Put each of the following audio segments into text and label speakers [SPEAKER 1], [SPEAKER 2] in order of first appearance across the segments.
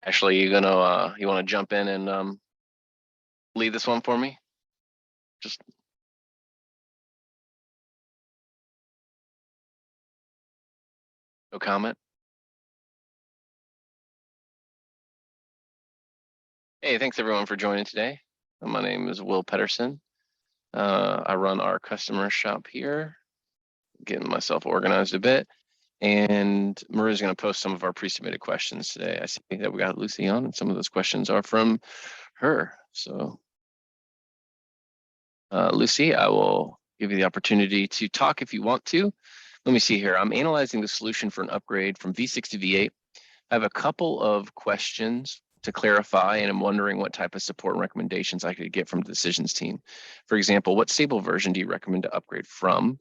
[SPEAKER 1] Ashley, you want to jump in and lead this one for me? Just no comment. Hey, thanks everyone for joining today. My name is Will Pedersen. I run our customer shop here, getting myself organized a bit. And Maria's going to post some of our pre-submitted questions today. I see that we got Lucy on, and some of those questions are from her. So, Lucy, I will give you the opportunity to talk if you want to. Let me see here. I'm analyzing the solution for an upgrade from V6 to V8. I have a couple of questions to clarify, and I'm wondering what type of support and recommendations I could get from the decisions team. For example, what stable version do you recommend to upgrade from?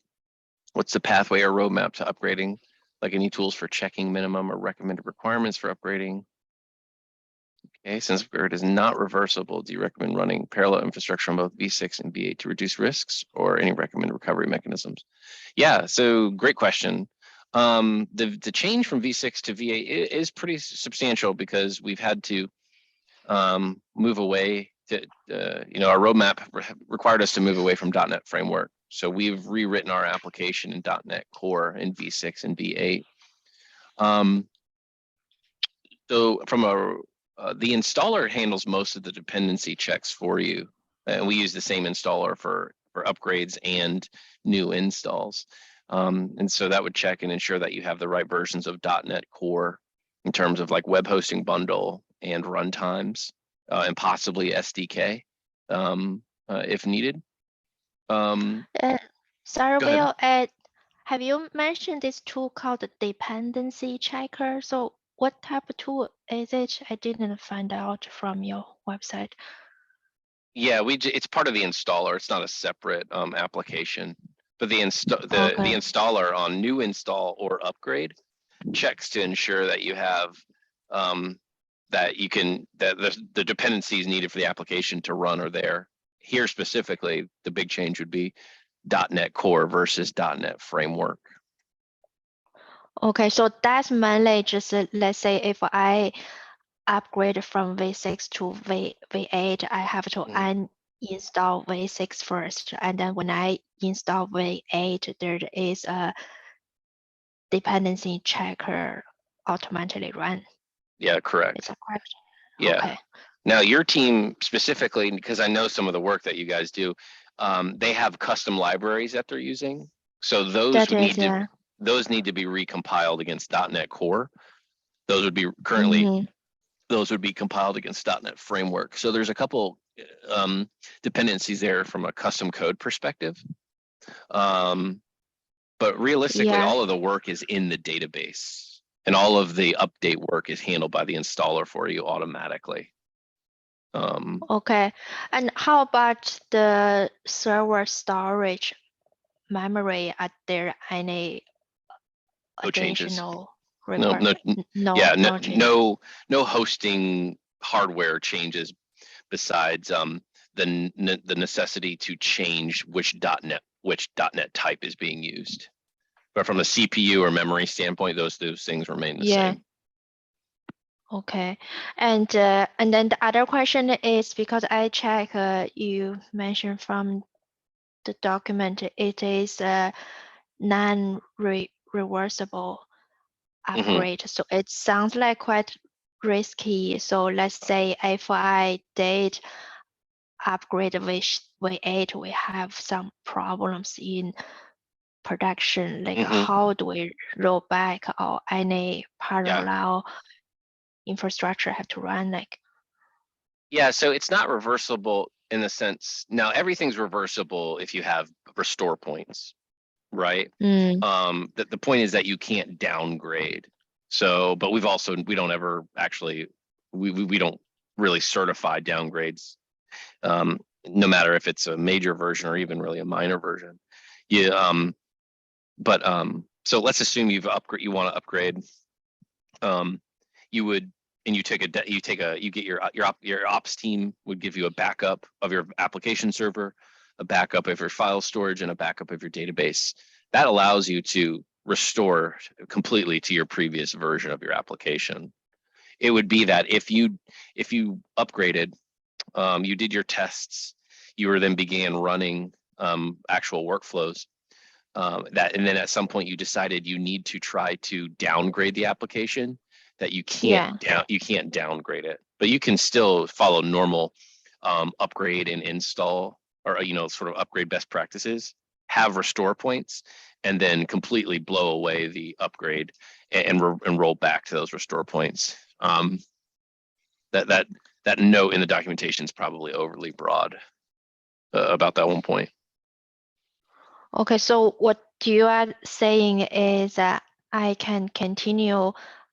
[SPEAKER 1] What's the pathway or roadmap to upgrading? Like any tools for checking minimum or recommended requirements for upgrading? Okay, since upgrade is not reversible, do you recommend running parallel infrastructure on both V6 and V8 to reduce risks, or any recommended recovery mechanisms? Yeah, so great question. The change from V6 to V8 is pretty substantial because we've had to move away to, our roadmap required us to move away from .NET Framework. So we've rewritten our application in .NET Core in V6 and V8. So from the installer handles most of the dependency checks for you. And we use the same installer for upgrades and new installs. And so that would check and ensure that you have the right versions of .NET Core in terms of like web hosting bundle and runtimes, and possibly SDK if needed.
[SPEAKER 2] Sorry, Will, have you mentioned this tool called the dependency checker? So what type of tool is it? I didn't find out from your website.
[SPEAKER 1] Yeah, it's part of the installer. It's not a separate application, but the installer on new install or upgrade checks to ensure that you have that the dependencies needed for the application to run are there. Here specifically, the big change would be .NET Core versus .NET Framework.
[SPEAKER 2] Okay, so that's mainly just let's say if I upgrade from V6 to V8, I have to uninstall V6 first, and then when I install V8, there is a dependency checker automatically run.
[SPEAKER 1] Yeah, correct.
[SPEAKER 2] Is that correct?
[SPEAKER 1] Yeah.
[SPEAKER 2] Okay.
[SPEAKER 1] Now your team specifically, because I know some of the work that you guys do, they have custom libraries that they're using. So those need to be recompiled against .NET Core. Those would be currently those would be compiled against .NET Framework. So there's a couple dependencies there from a custom code perspective. But realistically, all of the work is in the database, and all of the update work is handled by the installer for you automatically.
[SPEAKER 2] Okay, and how about the server storage memory? Are there any additional
[SPEAKER 1] changes? No hosting hardware changes besides the necessity to change which .NET type is being used. But from a CPU or memory standpoint, those things remain the same.
[SPEAKER 2] Okay, and then the other question is, because I check, you mentioned from the document, it is a non-reversible upgrade. So it sounds like quite risky. So let's say if I did upgrade V8, we have some problems in production. Like how do we roll back, or any parallel infrastructure have to run like?
[SPEAKER 1] Yeah, so it's not reversible in the sense, now everything's reversible if you have restore points, right? The point is that you can't downgrade. So, but we don't ever actually, we don't really certify downgrades, no matter if it's a major version or even really a minor version. So let's assume you want to upgrade. You would, and you get your ops team would give you a backup of your application server, a backup of your file storage and a backup of your database. That allows you to restore completely to your previous version of your application. It would be that if you upgraded, you did your tests, you were then began running actual workflows, and then at some point you decided you need to try to downgrade the application, that you can't downgrade it, but you can still follow normal upgrade and install, or sort of upgrade best practices, have restore points, and then completely blow away the upgrade and roll back to those restore points. That note in the documentation is probably overly broad about that one point.
[SPEAKER 2] Okay, so what you are saying is that I can continue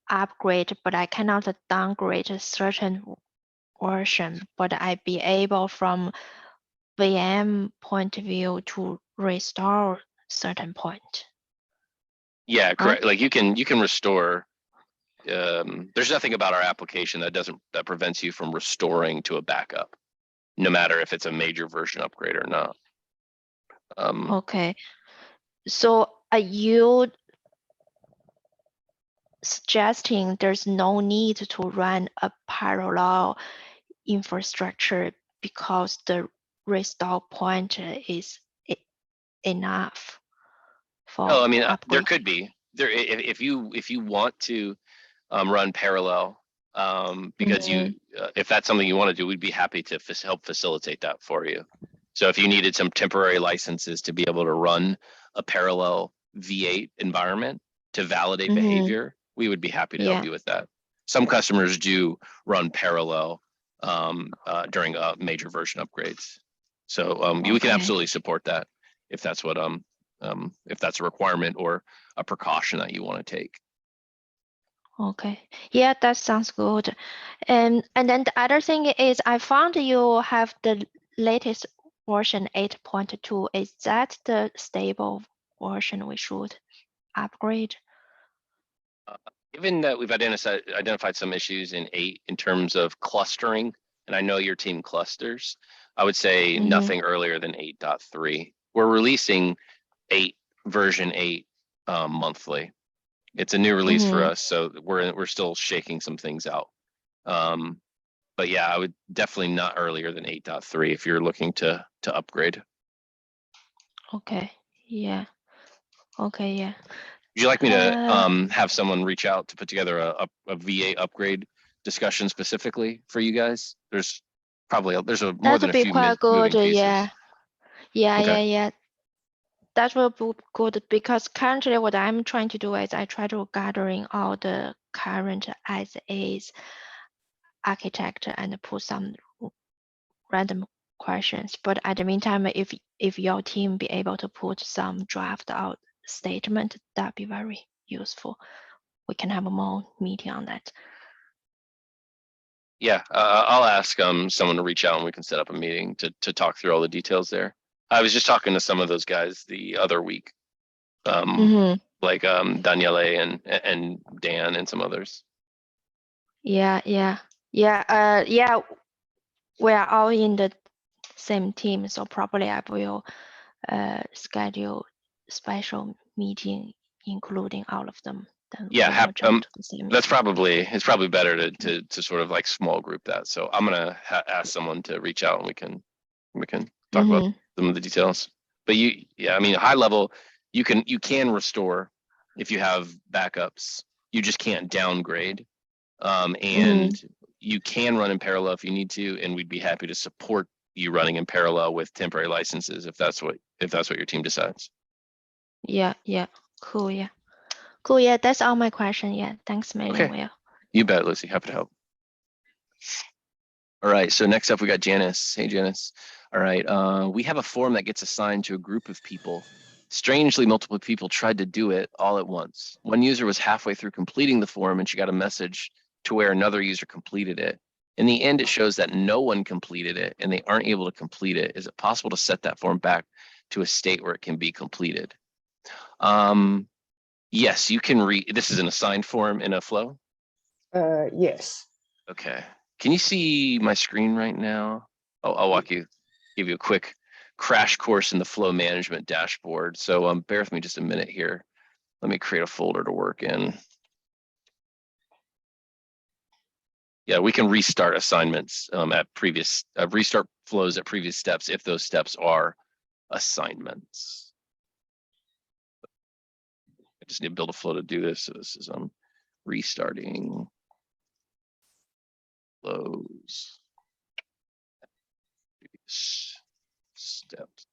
[SPEAKER 2] upgrade, but I cannot downgrade a certain version, but I be able from VM point of view to restore certain point.
[SPEAKER 1] Yeah, correct. Like you can restore. There's nothing about our application that prevents you from restoring to a backup, no matter if it's a major version upgrade or not.
[SPEAKER 2] Okay, so are you suggesting there's no need to run a parallel infrastructure because the restore point is enough for
[SPEAKER 1] No, I mean
[SPEAKER 2] upgrade?
[SPEAKER 1] there could be if you want to run parallel, because if that's something you want to do, we'd be happy to help facilitate that for you. So if you needed some temporary licenses to be able to run a parallel V8 environment to validate behavior, we would be happy to help you with that. Some customers do run parallel during major version upgrades. So we can absolutely support that if that's what if that's a requirement or a precaution that you want to take.
[SPEAKER 2] Okay, yeah, that sounds good. And then the other thing is, I found you have the latest version 8.2. Is that the stable version we should upgrade?
[SPEAKER 1] Given that we've identified some issues in 8 in terms of clustering, and I know your team clusters, I would say nothing earlier than 8.3. We're releasing version 8 monthly. It's a new release for us, so we're still shaking some things out. But yeah, I would definitely not earlier than 8.3 if you're looking to upgrade.
[SPEAKER 2] Okay, yeah. Okay, yeah.
[SPEAKER 1] Would you like me to have someone reach out to put together a V8 upgrade discussion specifically for you guys? There's more than a few moving pieces.
[SPEAKER 2] Yeah. That will be good, because currently what I'm trying to do is I try to gathering all the current as is architecture and put some random questions. But at the meantime, if your team be able to put some draft out statement, that'd be very useful. We can have a more meeting on that.
[SPEAKER 1] Yeah, I'll ask someone to reach out and we can set up a meeting to talk through all the details there. I was just talking to some of those guys the other week, like Daniele and Dan and some others.
[SPEAKER 2] Yeah. We are all in the same team, so probably I will schedule special meeting including all of them. Then
[SPEAKER 1] yeah,
[SPEAKER 2] it's
[SPEAKER 1] probably better to sort of like small group that. So I'm gonna ask someone to reach out and we can talk about some of the details. But I mean, high level, you can restore if you have backups. You just can't downgrade, and you can run in parallel if you need to, and we'd be happy to support you running in parallel with temporary licenses if that's what your team decides.
[SPEAKER 2] Yeah. Cool. Yeah, that's all my question. Yeah, thanks, Mailing.
[SPEAKER 1] Okay. Will. You bet, Lucy. Happy to help. All right. So next up, we got Janice. Hey, Janice. All right. We have a form that gets assigned to a group of people. Strangely, multiple people tried to do it all at once. One user was halfway through completing the form and she got a message to where another user completed it. In the end, it shows that no one completed it and they aren't able to complete it. Is it possible to set that form back to a state where it can be completed? Yes, you can read. This is an assigned form in a flow?
[SPEAKER 3] Yes.
[SPEAKER 1] Okay. Can you see my screen right now? I'll give you a quick crash course in the flow management dashboard. So bear with me just a minute here. Let me create a folder to work in. Yeah, we can restart assignments at previous, restart flows at previous steps if those steps are assignments. I just need to build a flow to do this. So this is restarting flows. Steps.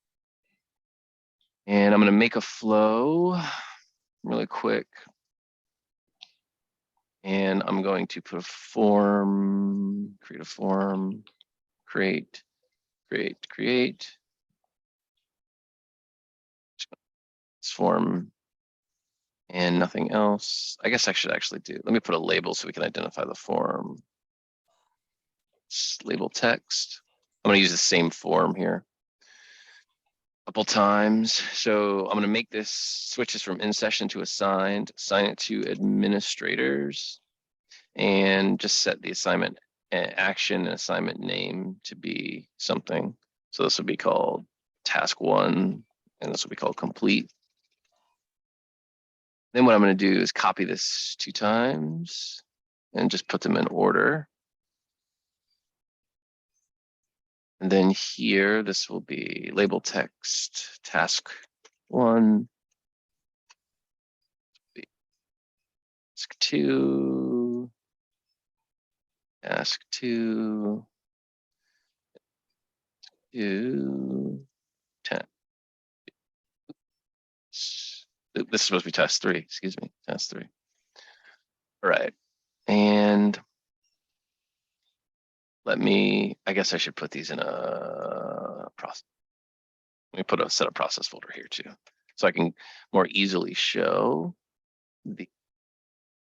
[SPEAKER 1] And I'm going to make a flow really quick. And I'm going to put a form, create a form, create. This form and nothing else. I guess I should actually let me put a label so we can identify the form. Label text. I'm going to use the same form here a couple times. So I'm going to make this switch this from in session to assigned, assign it to administrators, and just set the assignment action and assignment name to be something. So this will be called task 1, and this will be called complete. Then what I'm going to do is copy this 2 times and just put them in order. And then here, this will be label text, task 1, task 2, task 2, 10. This is supposed to be task 3, excuse me, task 3. All right, and I guess I should put these in a process. Let me put a set of process folder here too, so I can more easily show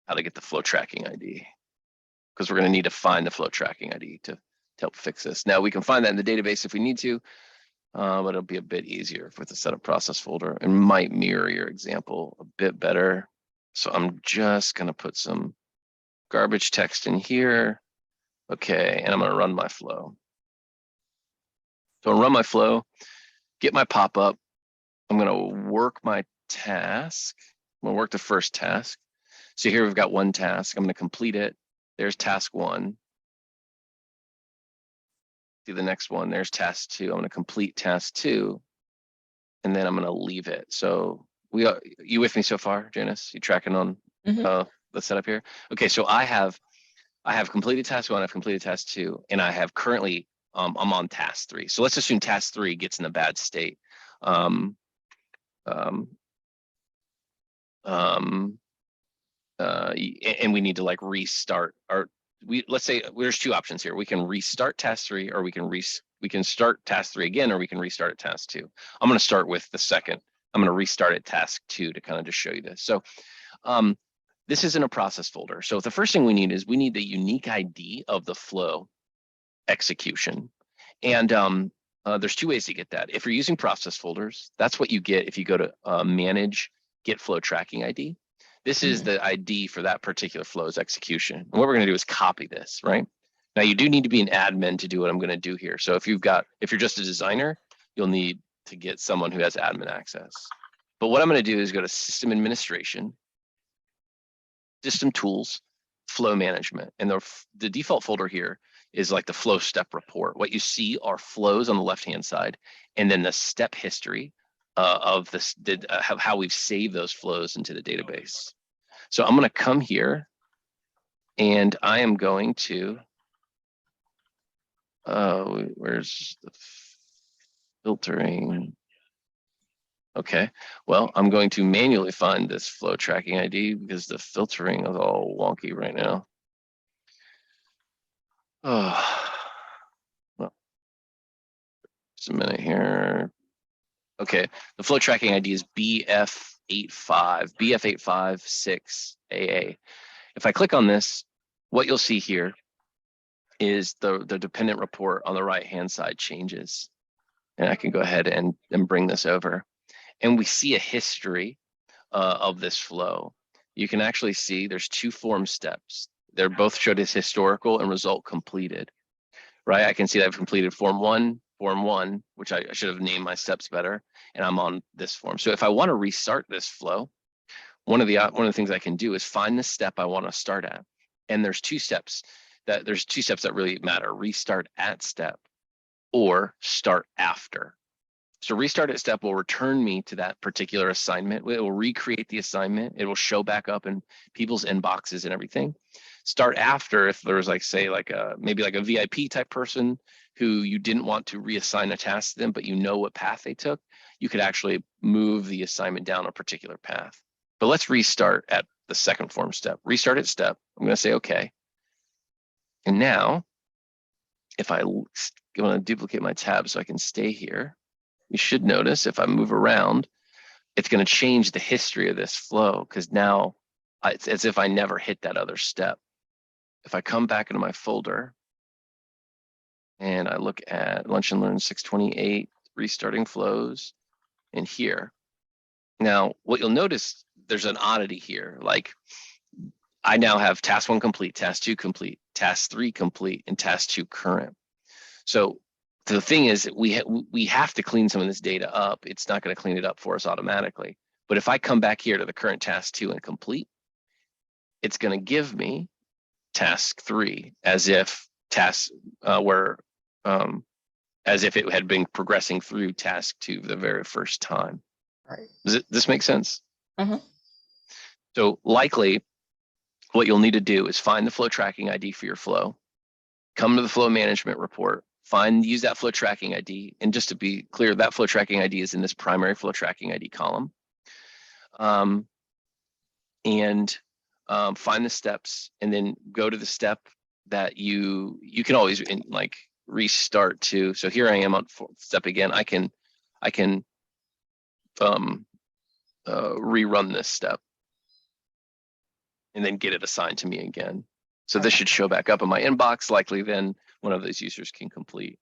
[SPEAKER 1] how to get the flow tracking ID, because we're going to need to find the flow tracking ID to help fix this. Now we can find that in the database if we need to, but it'll be a bit easier with a set of process folder and might mirror your example a bit better. So I'm just going to put some garbage text in here. Okay, and I'm going to run my flow. So I'll run my flow, get my pop-up. I'm going to work my task. I'm going to work the first task. So here we've got one task. I'm going to complete it. There's task 1. Do the next one. There's task 2. I'm going to complete task 2, and then I'm going to leave it. So you with me so far, Janice? You tracking on the setup here? Okay, so I have completed task 1. I've completed task 2, and I have currently I'm on task 3. So let's assume task 3 gets in a bad state. And we need to like restart, or let's say there's 2 options here. We can restart task 3, or we can start task 3 again, or we can restart at task 2. I'm going to start with the second. I'm going to restart at task 2 to kind of just show you this. So this is in a process folder. So the first thing we need is we need the unique ID of the flow execution. And there's 2 ways to get that. If you're using process folders, that's what you get if you go to manage, get flow tracking ID. This is the ID for that particular flow's execution. And what we're going to do is copy this, right? Now you do need to be an admin to do what I'm going to do here. So if you're just a designer, you'll need to get someone who has admin access. But what I'm going to do is go to System Administration, System Tools, Flow Management. And the default folder here is like the flow step report. What you see are flows on the left-hand side, and then the step history of how we've saved those flows into the database. So I'm going to come here, and I am going to, where's the filtering? Okay, well, I'm going to manually find this flow tracking ID because the filtering is all wonky right now. Oh, well, just a minute here. Okay, the flow tracking ID is BF856AA. If I click on this, what you'll see here is the dependent report on the right-hand side changes. And I can go ahead and bring this over. And we see a history of this flow. You can actually see there's 2 form steps. They're both showed as historical and result completed, right? I can see that I've completed form 1 form 1, which I should have named my steps better, and I'm on this form. So if I want to restart this flow, one of the things I can do is find the step I want to start at. And there's two steps that really matter: restart at step or start after. So restart at step will return me to that particular assignment. It will recreate the assignment. It will show back up in people's inboxes and everything. Start after, if there's like, say, like maybe like a VIP type person who you didn't want to reassign a task to them, but you know what path they took, you could actually move the assignment down a particular path. But let's restart at the second form step. Restart at step. I'm going to say okay. And now, if I want to duplicate my tab so I can stay here, you should notice if I move around, it's going to change the history of this flow, because now it's as if I never hit that other step. If I come back into my folder and I look at Lunch and Learn 628, restarting flows, and here. Now, what you'll notice, there's an oddity here. Like, I now have task 1 complete, task 2 complete, task 3 complete, and task 2 current. So the thing is, we have to clean some of this data up. It's not going to clean it up for us automatically. But if I come back here to the current task 2 and complete, it's going to give me task 3 as if as if it had been progressing through task 2 the very first time.
[SPEAKER 3] Right.
[SPEAKER 1] Does this make sense?
[SPEAKER 3] Mm-hmm.
[SPEAKER 1] So likely, what you'll need to do is find the flow tracking ID for your flow, come to the flow management report, use that flow tracking ID. And just to be clear, that flow tracking ID is in this primary flow tracking ID column. Find the steps, and then go to the step that you can always restart to. So here I am on step again. I can rerun this step and then get it assigned to me again. So this should show back up in my inbox. Likely then one of those users can complete.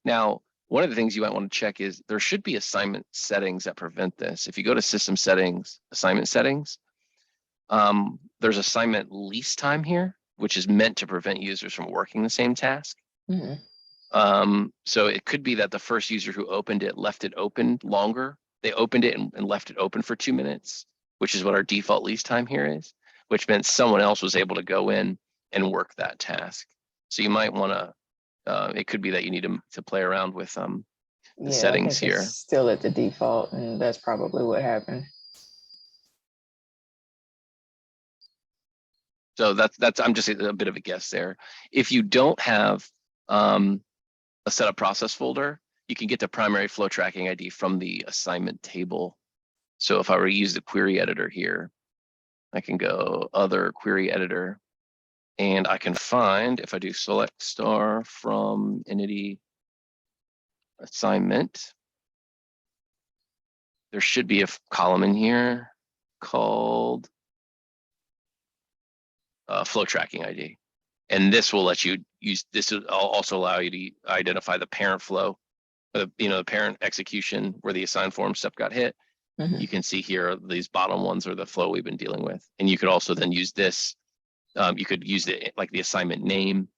[SPEAKER 1] Now, one of the things you might want to check is there should be assignment settings that prevent this. If you go to system settings, assignment settings, there's assignment lease time here, which is meant to prevent users from working the same task.
[SPEAKER 3] Mm-hmm.
[SPEAKER 1] So it could be that the first user who opened it left it open longer. They opened it and left it open for 2 minutes, which is what our default lease time here is, which meant someone else was able to go in and work that task. So you might want to, it could be that you need to play around with the settings here.
[SPEAKER 3] It's still at the default, and that's probably what happened.
[SPEAKER 1] So that's I'm just a bit of a guess there. If you don't have a setup process folder, you can get the primary flow tracking ID from the assignment table. So if I were to use the query editor here, I can go other query editor, and I can find, if I do select star from entity assignment, there should be a column in here called flow tracking ID. And this will let you use, this will also allow you to identify the parent flow, the parent execution where the assigned form step got hit.
[SPEAKER 3] Mm-hmm.
[SPEAKER 1] You can see here, these bottom ones are the flow we've been dealing with. And you could also then use this, you could use the assignment name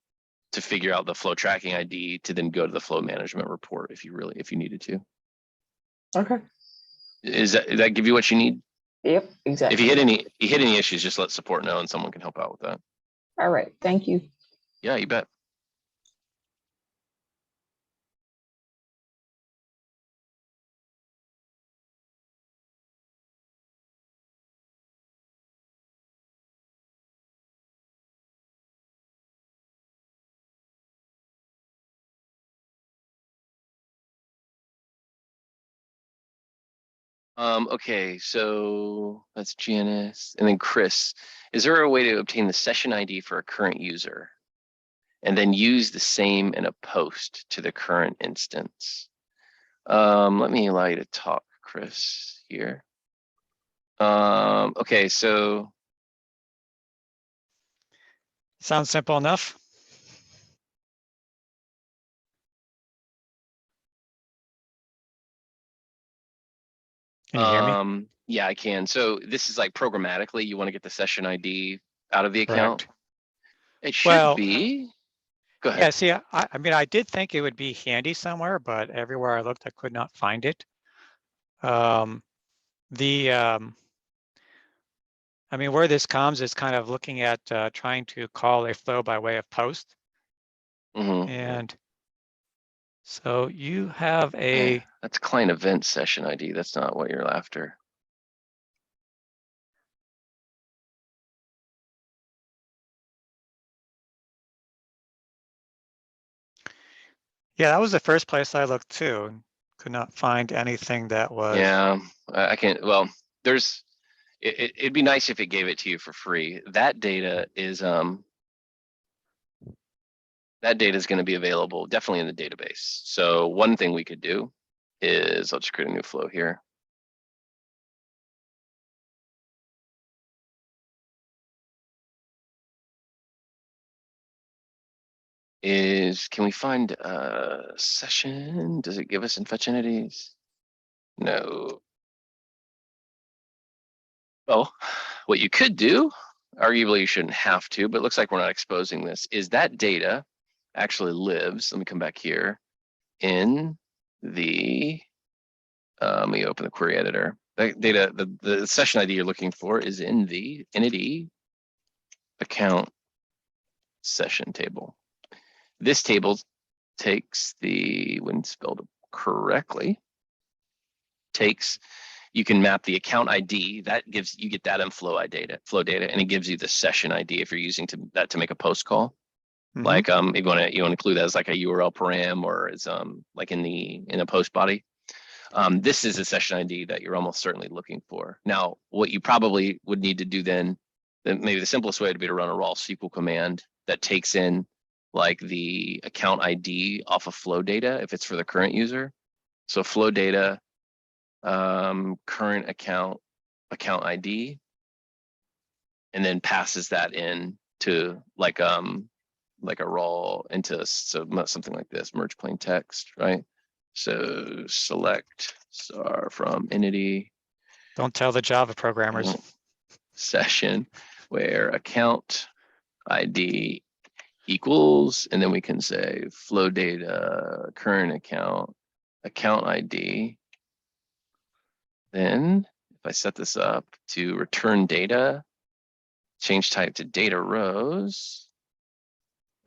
[SPEAKER 1] to figure out the flow tracking ID to then go to the flow management report if you needed to.
[SPEAKER 3] Okay.
[SPEAKER 1] Does that give you what you need?
[SPEAKER 3] Yep, exactly.
[SPEAKER 1] If you hit any issues, just let support know and someone can help out with that.
[SPEAKER 3] All right, thank you.
[SPEAKER 1] Yeah, you bet. Okay, so that's Janice, and then Chris. Is there a way to obtain the session ID for a current user and then use the same in a post to the current instance? Let me allow you to talk, Chris, here. Okay, so.
[SPEAKER 4] Sounds simple enough. Can you hear me?
[SPEAKER 1] Yeah, I can. So this is like programmatically, you want to get the session ID out of the account?
[SPEAKER 4] Correct.
[SPEAKER 1] It should
[SPEAKER 4] Well,
[SPEAKER 1] be. Go
[SPEAKER 4] Yeah,
[SPEAKER 1] ahead.
[SPEAKER 4] see, I mean, I did think it would be handy somewhere, but everywhere I looked, I could not find it. I mean, where this comes is kind of looking at trying to call a flow by way of post.
[SPEAKER 1] Mhm.
[SPEAKER 4] And so you have a,
[SPEAKER 1] That's client event session ID. That's not what you're after.
[SPEAKER 4] yeah, that was the first place I looked too. And could not find anything that was.
[SPEAKER 1] Yeah, I can't. Well, there's. It'd be nice if it gave it to you for free. That data is going to be available definitely in the database. So one thing we could do is I'll just create a new flow here. Can we find a session? Does it give us in fetch entities? No. Well, what you could do, arguably you shouldn't have to, but it looks like we're not exposing this, is that data actually lives, let me come back here, in the, let me open the query editor. That data, the session ID you're looking for is in the entity account session table. This table takes the, when spelled correctly, you can map the account ID that gives you get that in flow data, and it gives you the session ID if you're using that to make a post call. Like if you want to include that as like a URL param or as like in a post body. This is a session ID that you're almost certainly looking for. Now, what you probably would need to do then maybe the simplest way would be to run a raw SQL command that takes in like the account ID off of flow data if it's for the current user. So flow data, current account ID, and then passes that in to like a raw into something like this, merge plain text, right? So select star from entity.
[SPEAKER 4] Don't tell the Java programmers.
[SPEAKER 1] Session where account ID equals, and then we can say flow data, current account ID. Then if I set this up to return data, change type to data rows,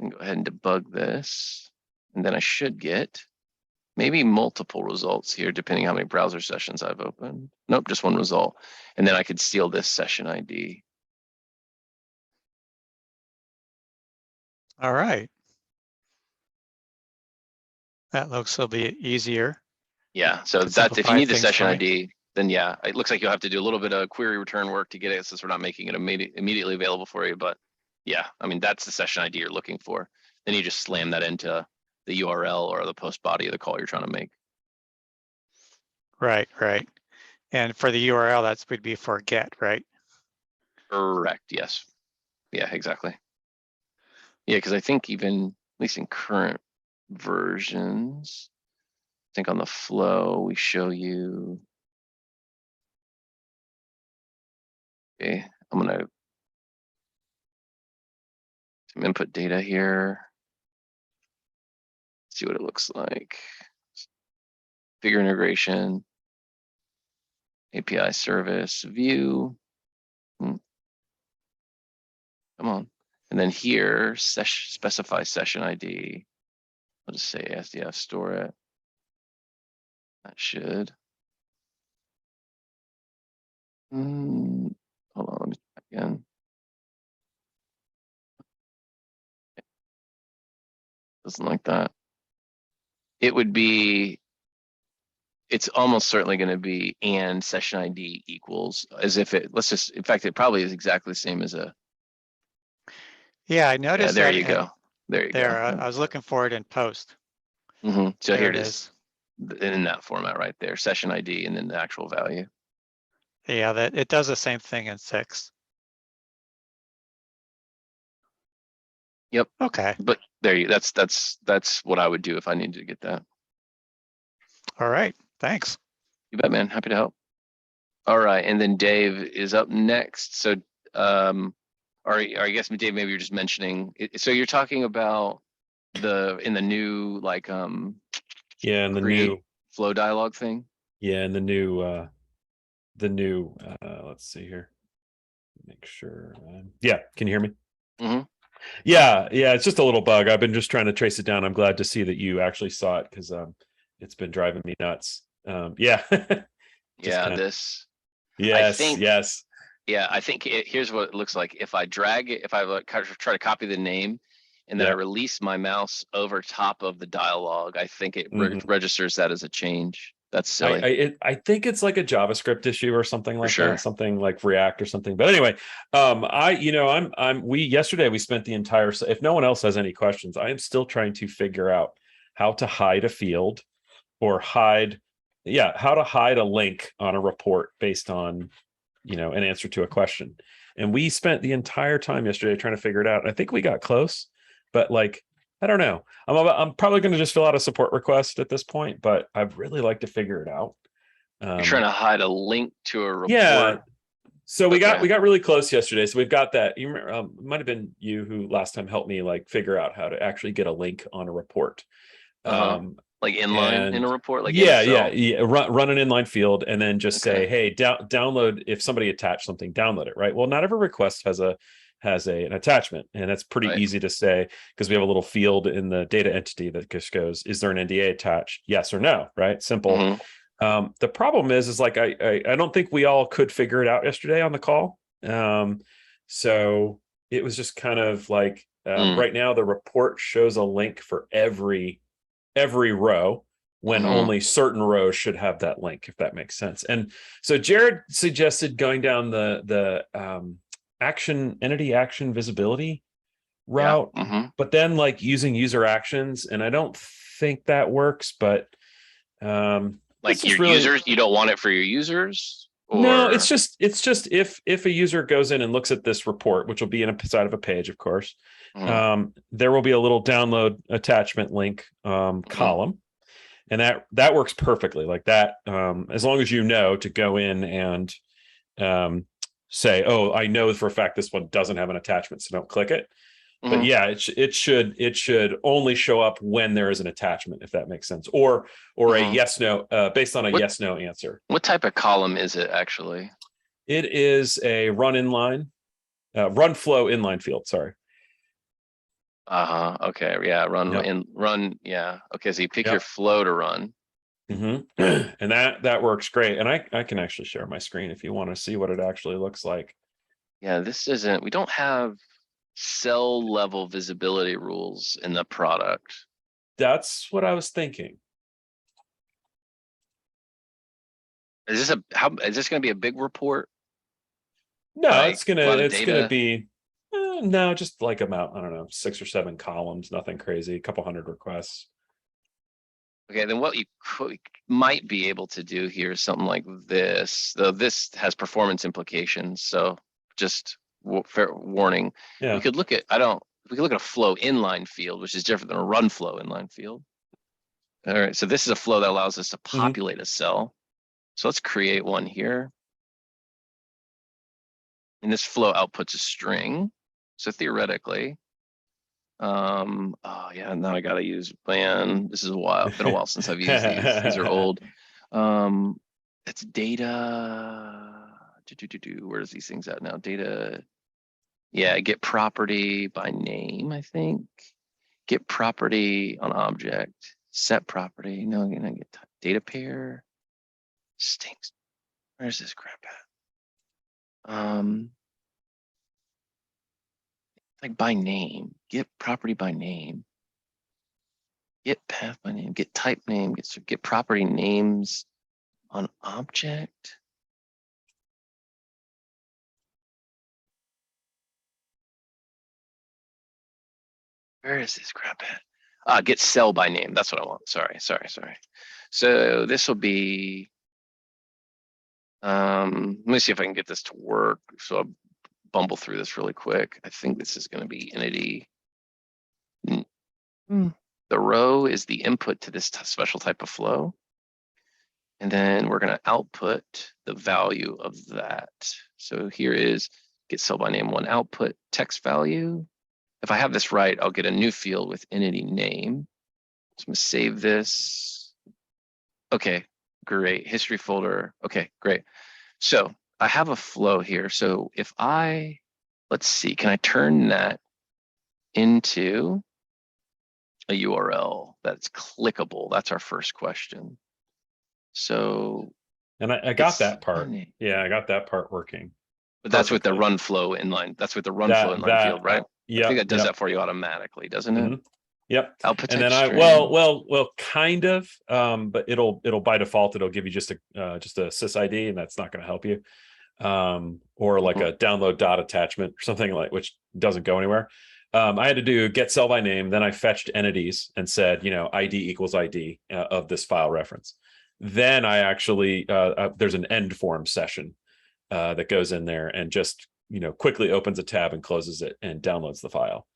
[SPEAKER 1] and go ahead and debug this, and then I should get maybe multiple results here, depending how many browser sessions I've opened. Nope, just one result. And then I could steal this session ID.
[SPEAKER 4] All right. That looks a bit easier.
[SPEAKER 1] Yeah, so
[SPEAKER 4] Could
[SPEAKER 1] that's if you
[SPEAKER 4] simplify
[SPEAKER 1] need the
[SPEAKER 4] things
[SPEAKER 1] session
[SPEAKER 4] for me.
[SPEAKER 1] ID, then yeah, it looks like you'll have to do a little bit of query return work to get it since we're not making it immediately available for you. But yeah, I mean, that's the session ID you're looking for. Then you just slam that into the URL or the post body of the call you're trying to make.
[SPEAKER 4] Right, right. And for the URL, that's would be for get, right?
[SPEAKER 1] Correct, yes. Yeah, exactly. Yeah, because I think even, at least in current versions, I think on the flow, we show you. Okay, I'm gonna some input data here. See what it looks like. Figure integration, API service, view. Come on. And then here, specify session ID. I'll just say SDF store it. That should. Hold on, let me try again. Doesn't like that. It would be, it's almost certainly going to be and session ID equals as if it, let's just, in fact, it probably is exactly the same as a.
[SPEAKER 4] Yeah, I
[SPEAKER 1] Yeah,
[SPEAKER 4] noticed
[SPEAKER 1] there
[SPEAKER 4] that.
[SPEAKER 1] you go. There you
[SPEAKER 4] There,
[SPEAKER 1] go.
[SPEAKER 4] I was looking for it in post.
[SPEAKER 1] So
[SPEAKER 4] There
[SPEAKER 1] here it is. In that format right there, session ID and then the actual value.
[SPEAKER 4] Yeah, that it does the same thing in 6.
[SPEAKER 1] Yep.
[SPEAKER 4] Okay.
[SPEAKER 1] But there you, that's what I would do if I needed to get that.
[SPEAKER 4] All right. Thanks.
[SPEAKER 1] You bet, man. Happy to help. All right, and then Dave is up next. So, or I guess Dave, maybe you're just mentioning. So you're talking about in the new like
[SPEAKER 5] Yeah, and the
[SPEAKER 1] create
[SPEAKER 5] new
[SPEAKER 1] flow dialog thing.
[SPEAKER 5] yeah, and the new let's see here. Make sure. Yeah, can you hear me?
[SPEAKER 1] Mhm.
[SPEAKER 5] Yeah, it's just a little bug. I've been just trying to trace it down. I'm glad to see that you actually saw it because it's been driving me nuts. Yeah.
[SPEAKER 1] Yeah,
[SPEAKER 5] kinda,
[SPEAKER 1] this.
[SPEAKER 5] yes,
[SPEAKER 1] think-
[SPEAKER 5] yes.
[SPEAKER 1] Yeah, I think here's what it looks like. If I drag it, if I like try to copy the name, and then I
[SPEAKER 5] Yeah.
[SPEAKER 1] release my mouse over top of the dialog, I think it
[SPEAKER 5] Mhm.
[SPEAKER 1] registers that as a change. That's silly.
[SPEAKER 5] I think it's like a JavaScript issue or something like
[SPEAKER 1] sure.
[SPEAKER 5] that, something like React or something. But anyway, yesterday we spent the entire, if no one else has any questions, I am still trying to figure out how to hide a field or how to hide a link on a report based on, an answer to a question. And we spent the entire time yesterday trying to figure it out. I think we got close, but like, I don't know. I'm probably going to just fill out a support request at this point, but I'd really like to figure it out.
[SPEAKER 1] You're trying to hide a link to a report.
[SPEAKER 5] Yeah. So we
[SPEAKER 1] Okay.
[SPEAKER 5] got really close yesterday. So we've got that. You remember, it might have been you who last time helped me like figure out how to actually get a link on a report.
[SPEAKER 1] Like inline in a report, like
[SPEAKER 5] yeah. Run an inline field and then just say, hey, download. If somebody attached something, download it. Right. Well, not every request has an attachment, and that's pretty easy to say because we have a little field in the data entity that just goes, is there an NDA attached? Yes or no. Right. Simple.
[SPEAKER 1] Mm-hmm.
[SPEAKER 5] The problem is like I don't think we all could figure it out yesterday on the call. So it was just kind of like right now the report shows a link for every row when only certain rows should have that link, if that makes sense. And so Jared suggested going down the entity action visibility route, but then like using user actions, and I don't think that works, but
[SPEAKER 1] like your users, you don't want it for your users? Or...
[SPEAKER 5] No, it's just if a user goes in and looks at this report, which will be inside of a page, of course, there will be a little download attachment link column, and that works perfectly like that. As long as you know to go in and say, oh, I know for a fact this one doesn't have an attachment, so don't click it. But yeah, it should only show up when there is an attachment, if that makes sense, or a yes no based on a yes no answer.
[SPEAKER 1] What type of column is it actually?
[SPEAKER 5] It is a run flow inline field. Sorry.
[SPEAKER 1] Okay. Yeah. Run. Yeah. Okay. So you pick your flow to run.
[SPEAKER 5] And that works great. And I can actually share my screen if you want to see what it actually looks like.
[SPEAKER 1] Yeah. We don't have cell level visibility rules in the product.
[SPEAKER 5] That's what I was thinking.
[SPEAKER 1] Is this going to be a big report?
[SPEAKER 5] No, like, it's gonna be no, just like about, I don't know, 6 or 7 columns, nothing crazy, a couple hundred requests.
[SPEAKER 1] Okay, then what you might be able to do here is something like this, though this has performance implications. So just fair warning.
[SPEAKER 5] Yeah.
[SPEAKER 1] We could look at a flow inline field, which is different than a run flow inline field. All right, so this is a flow that allows us to populate a cell. So let's create one here. And this flow outputs a string. So theoretically, oh yeah, now I gotta use, man, this is been a while since I've used these. These are old. It's data. Where's these things at now? Data. Yeah, get property by name, I think. Get property on object. Set property. No, I'm gonna get data pair. Stinks. Where's this crap at? Like by name. Get property by name. Get path by name. Get type name. Get property names on object. Where is this crap at? Get cell by name. That's what I want. Sorry. So this will be, let me see if I can get this to work. So I'll bumble through this really quick. I think this is going to be entity. The row is the input to this special type of flow. And then we're going to output the value of that. So here is get cell by name 1 output text value. if I have this right, I'll get a new field with entity name. So I'm gonna save this. Okay, great. History folder. Okay, great. So I have a flow here. So if let's see, can I turn that into a URL that's clickable? That's our first question. So,
[SPEAKER 5] And I got
[SPEAKER 1] it's
[SPEAKER 5] that part.
[SPEAKER 1] funny.
[SPEAKER 5] Yeah, I got that part working.
[SPEAKER 1] But that's with the
[SPEAKER 5] Perfectly.
[SPEAKER 1] run flow inline. That's with the run flow inline field, right? I
[SPEAKER 5] Yep.
[SPEAKER 1] think that does
[SPEAKER 5] Yep.
[SPEAKER 1] that for you automatically, doesn't it?
[SPEAKER 5] Mhm. Yep.
[SPEAKER 1] Output
[SPEAKER 5] And
[SPEAKER 1] type
[SPEAKER 5] then
[SPEAKER 1] string.
[SPEAKER 5] well, kind of. But it'll by default it'll give you just a sys-ID, and that's not going to help you. Or like a download dot attachment or something like, which doesn't go anywhere. I had to do get cell by name. Then I fetched entities and said, ID equals ID of this file reference. Then I actually there's an end form session that goes in there and just quickly opens a tab and closes it and downloads the file.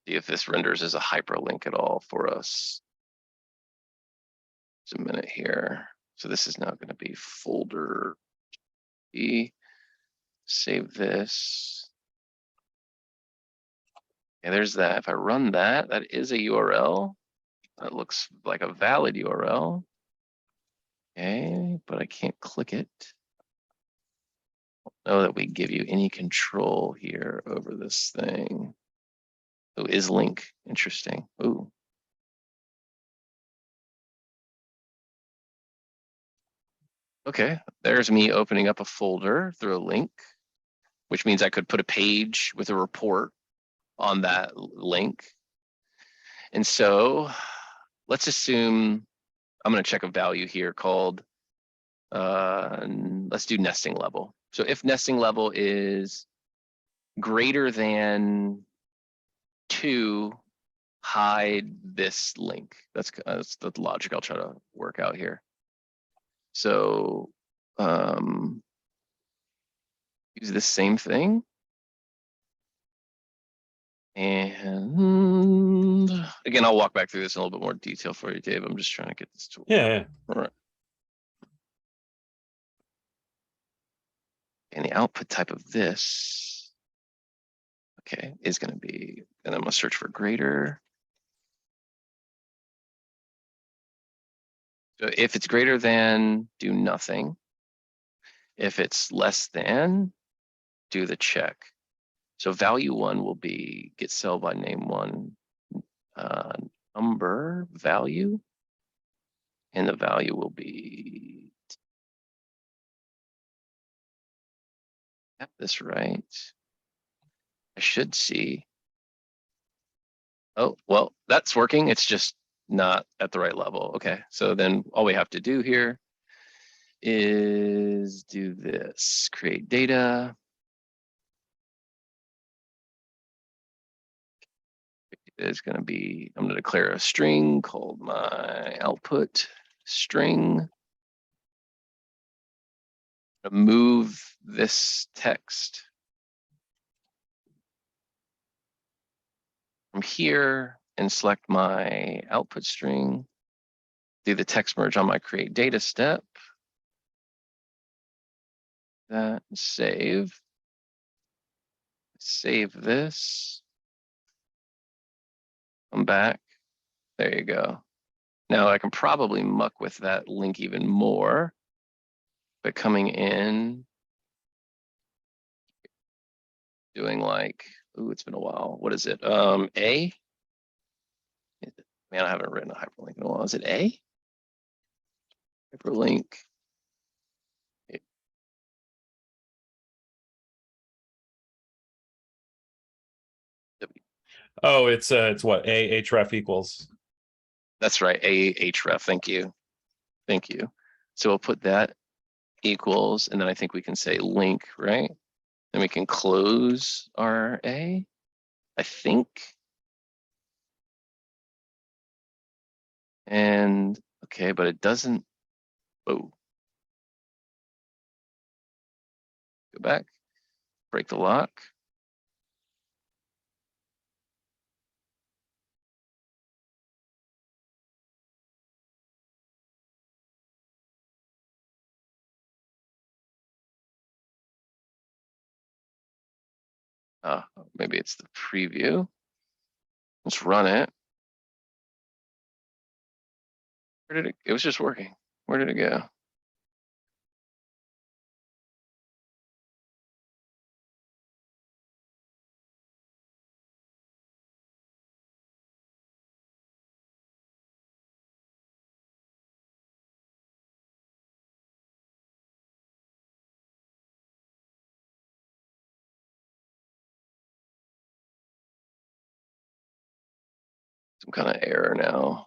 [SPEAKER 1] See if this renders as a hyperlink at all for us. Just a minute here. So this is now going to be folder E. Save this. And there's that. If I run that, that is a URL. That looks like a valid URL. Okay, but I can't click it. Don't know that we give you any control here over this thing. Oh, is link. Interesting. Ooh. Okay, there's me opening up a folder through a link, which means I could put a page with a report on that link. And so let's assume I'm going to check a value here called, let's do nesting level. So if nesting level is greater than 2, hide this link. That's the logic I'll try to work out here. So use the same thing. And again, I'll walk back through this in a little bit more detail for you, Dave. I'm just trying to get this to work.
[SPEAKER 5] Yeah.
[SPEAKER 1] All right. And the output type of this, okay, is going to be, and I'm going to search for greater. So if it's greater than, do nothing. If it's less than, do the check. So value 1 will be get cell by name 1 number value, and the value will be, got this right. I should see. Oh, well, that's working. It's just not at the right level. Okay, so then all we have to do here is do this, create data. It's going to be, I'm going to declare a string called my output string. Move this text from here and select my output string. Do the text merge on my create data step. That, save. Save this. Come back. There you go. Now I can probably muck with that link even more, but coming in, doing like, ooh, it's been a while. What is it? A? Man, I haven't written a hyperlink in a while. Is it A? Hyperlink.
[SPEAKER 5] Oh, it's what href equals.
[SPEAKER 1] That's right, A href. Thank you. Thank you. So we'll put that equals, and then I think we can say link, right? Then we can close our A, I think. And okay, but it doesn't, oh. Go back, break the lock. Maybe it's the preview. Let's run it. Where did it? It was just working. Where did it go? Some kind of error now.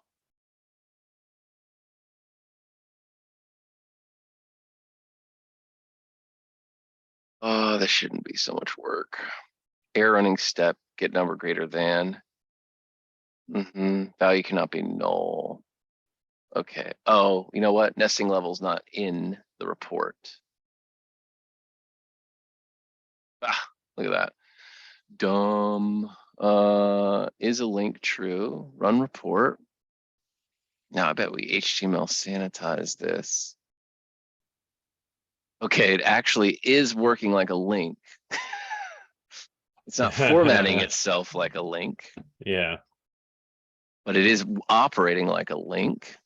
[SPEAKER 1] Oh, this shouldn't be so much work. Error running step, get number greater than. Value cannot be null. Okay. Oh, you know what? Nesting level's not in the report. Look at that. Dumb. Is a link true? Run report. Now I bet we HTML sanitize this. Okay, it actually is working like a link. It's not formatting itself like a link.
[SPEAKER 5] Yeah.
[SPEAKER 1] But it is operating like a link.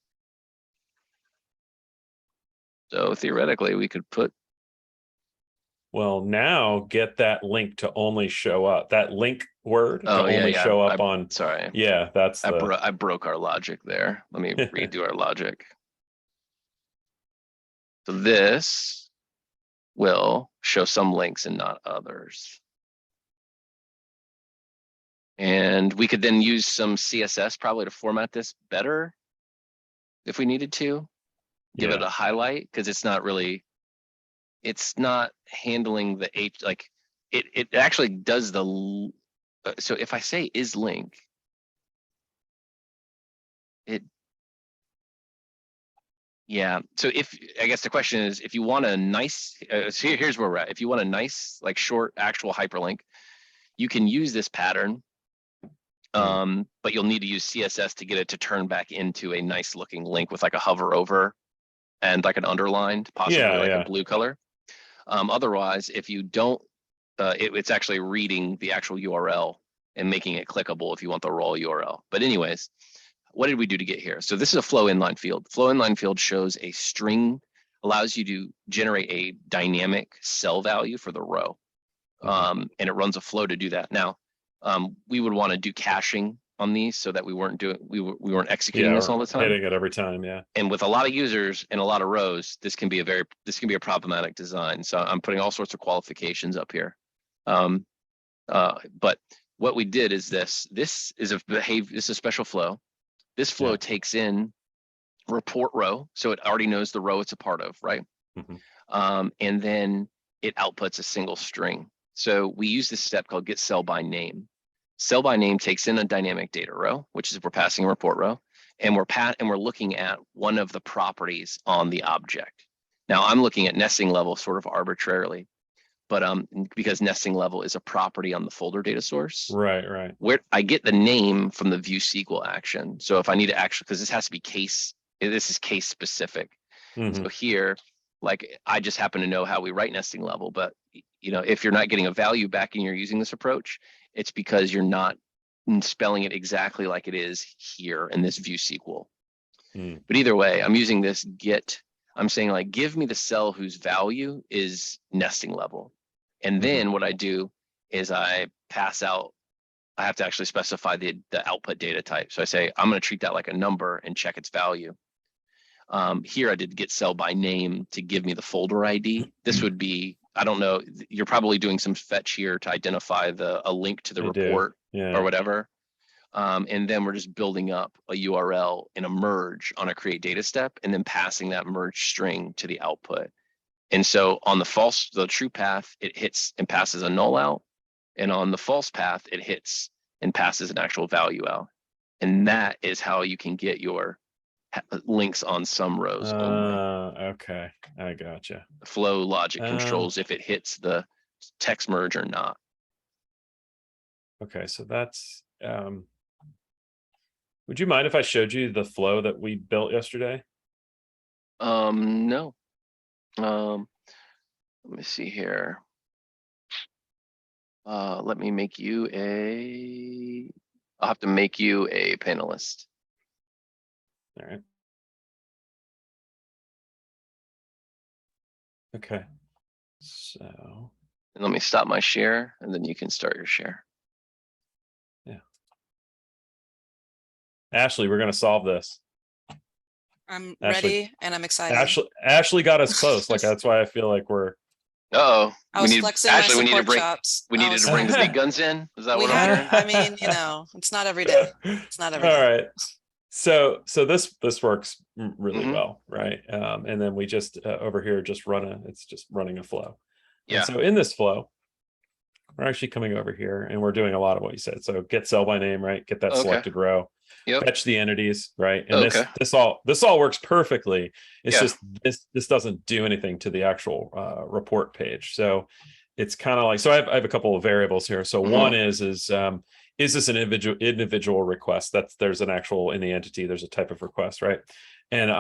[SPEAKER 1] So theoretically, we could put.
[SPEAKER 5] Well, now get that link to only show up. That link word to only
[SPEAKER 1] Yeah.
[SPEAKER 5] show up on.
[SPEAKER 1] Sorry.
[SPEAKER 5] Yeah, that's
[SPEAKER 1] I broke our logic there. Let me redo our logic. So this will show some links and not others. And we could then use some CSS probably to format this better if we needed to. Give it a highlight because it's not handling the H, like it actually does the, so if I say is link, yeah. So I guess the question is, if you want a nice, so here's where we're at. If you want a nice, like short actual hyperlink, you can use this pattern. But you'll need to use CSS to get it to turn back into a nice looking link with like a hover over and like an underlined, possibly a blue color. Otherwise, if you don't, it's actually reading the actual URL and making it clickable if you want the raw URL. But anyways, what did we do to get here? So this is a flow inline field. Flow inline field shows a string, allows you to generate a dynamic cell value for the row. And it runs a flow to do that. Now, we would want to do caching on these so that we weren't executing this all the time.
[SPEAKER 5] Hitting it every time, yeah.
[SPEAKER 1] And with a lot of users and a lot of rows, this can be a problematic design. So I'm putting all sorts of qualifications up here. But what we did is this is a special flow. This flow takes in report row, so it already knows the row it's a part of, right? And then it outputs a single string. So we use this step called get cell by name. Cell by name takes in a dynamic data row, which is we're passing a report row, and we're looking at one of the properties on the object. Now I'm looking at nesting level sort of arbitrarily, but because nesting level is a property on the folder data source.
[SPEAKER 5] Right.
[SPEAKER 1] Where I get the name from the view SQL action. So if I need to actually, because this has to be this is case specific. So here, like I just happen to know how we write nesting level, but if you're not getting a value back and you're using this approach, it's because you're not spelling it exactly like it is here in this view SQL. But either way, I'm using this get. I'm saying like, give me the cell whose value is nesting level. And then what I do is I pass out, I have to actually specify the output data type. So I say, I'm going to treat that like a number and check its value. Here I did get cell by name to give me the folder ID. This would be, I don't know, you're probably doing some fetch here to identify a link to the report or whatever. And then we're just building up a URL in a merge on a create data step and then passing that merge string to the output. And so on the true path, it hits and passes a null out. And on the false path, it hits and passes an actual value out. And that is how you can get your links on some rows only.
[SPEAKER 5] Okay, I gotcha.
[SPEAKER 1] Flow logic controls if it hits the text merge or not.
[SPEAKER 5] Okay, so that's would you mind if I showed you the flow that we built yesterday?
[SPEAKER 1] No. Let me see here. Let me make you I'll have to make you a panelist.
[SPEAKER 5] All right. Okay. So,
[SPEAKER 1] And let me stop my share and then you can start your share.
[SPEAKER 5] Ashley, we're going to solve this.
[SPEAKER 6] I'm
[SPEAKER 5] Ashley-
[SPEAKER 6] ready and I'm excited.
[SPEAKER 5] Ashley got us close. Like, that's why I feel like we're,
[SPEAKER 1] Uh-oh.
[SPEAKER 6] I
[SPEAKER 1] We
[SPEAKER 6] was
[SPEAKER 1] need,
[SPEAKER 6] flexing
[SPEAKER 1] Ashley,
[SPEAKER 6] my
[SPEAKER 1] we need to
[SPEAKER 6] support
[SPEAKER 1] bring,
[SPEAKER 6] chops.
[SPEAKER 1] we
[SPEAKER 6] I
[SPEAKER 1] needed
[SPEAKER 6] was
[SPEAKER 1] to bring the
[SPEAKER 6] flexing.
[SPEAKER 1] big guns in. Is that
[SPEAKER 6] We
[SPEAKER 1] what I'm hearing?
[SPEAKER 6] had, I mean, you know, it's not every day. It's not every
[SPEAKER 5] all
[SPEAKER 6] day.
[SPEAKER 5] right. So this works really
[SPEAKER 1] Mhm.
[SPEAKER 5] well, right? And then we just over here just it's just running a flow.
[SPEAKER 1] Yeah.
[SPEAKER 5] And so in this flow, we're actually coming over here and we're doing a lot of what you said. So get cell by name, right? Get that
[SPEAKER 1] Okay.
[SPEAKER 5] selected row.
[SPEAKER 1] Yep.
[SPEAKER 5] Fetch the entities, right? And
[SPEAKER 1] Okay.
[SPEAKER 5] this all works perfectly. It's
[SPEAKER 1] Yeah.
[SPEAKER 5] just this doesn't do anything to the actual report page. So it's kind of like, so I have a couple of variables here. So one is this an individual request? There's an actual in the entity, there's a type of request, right? And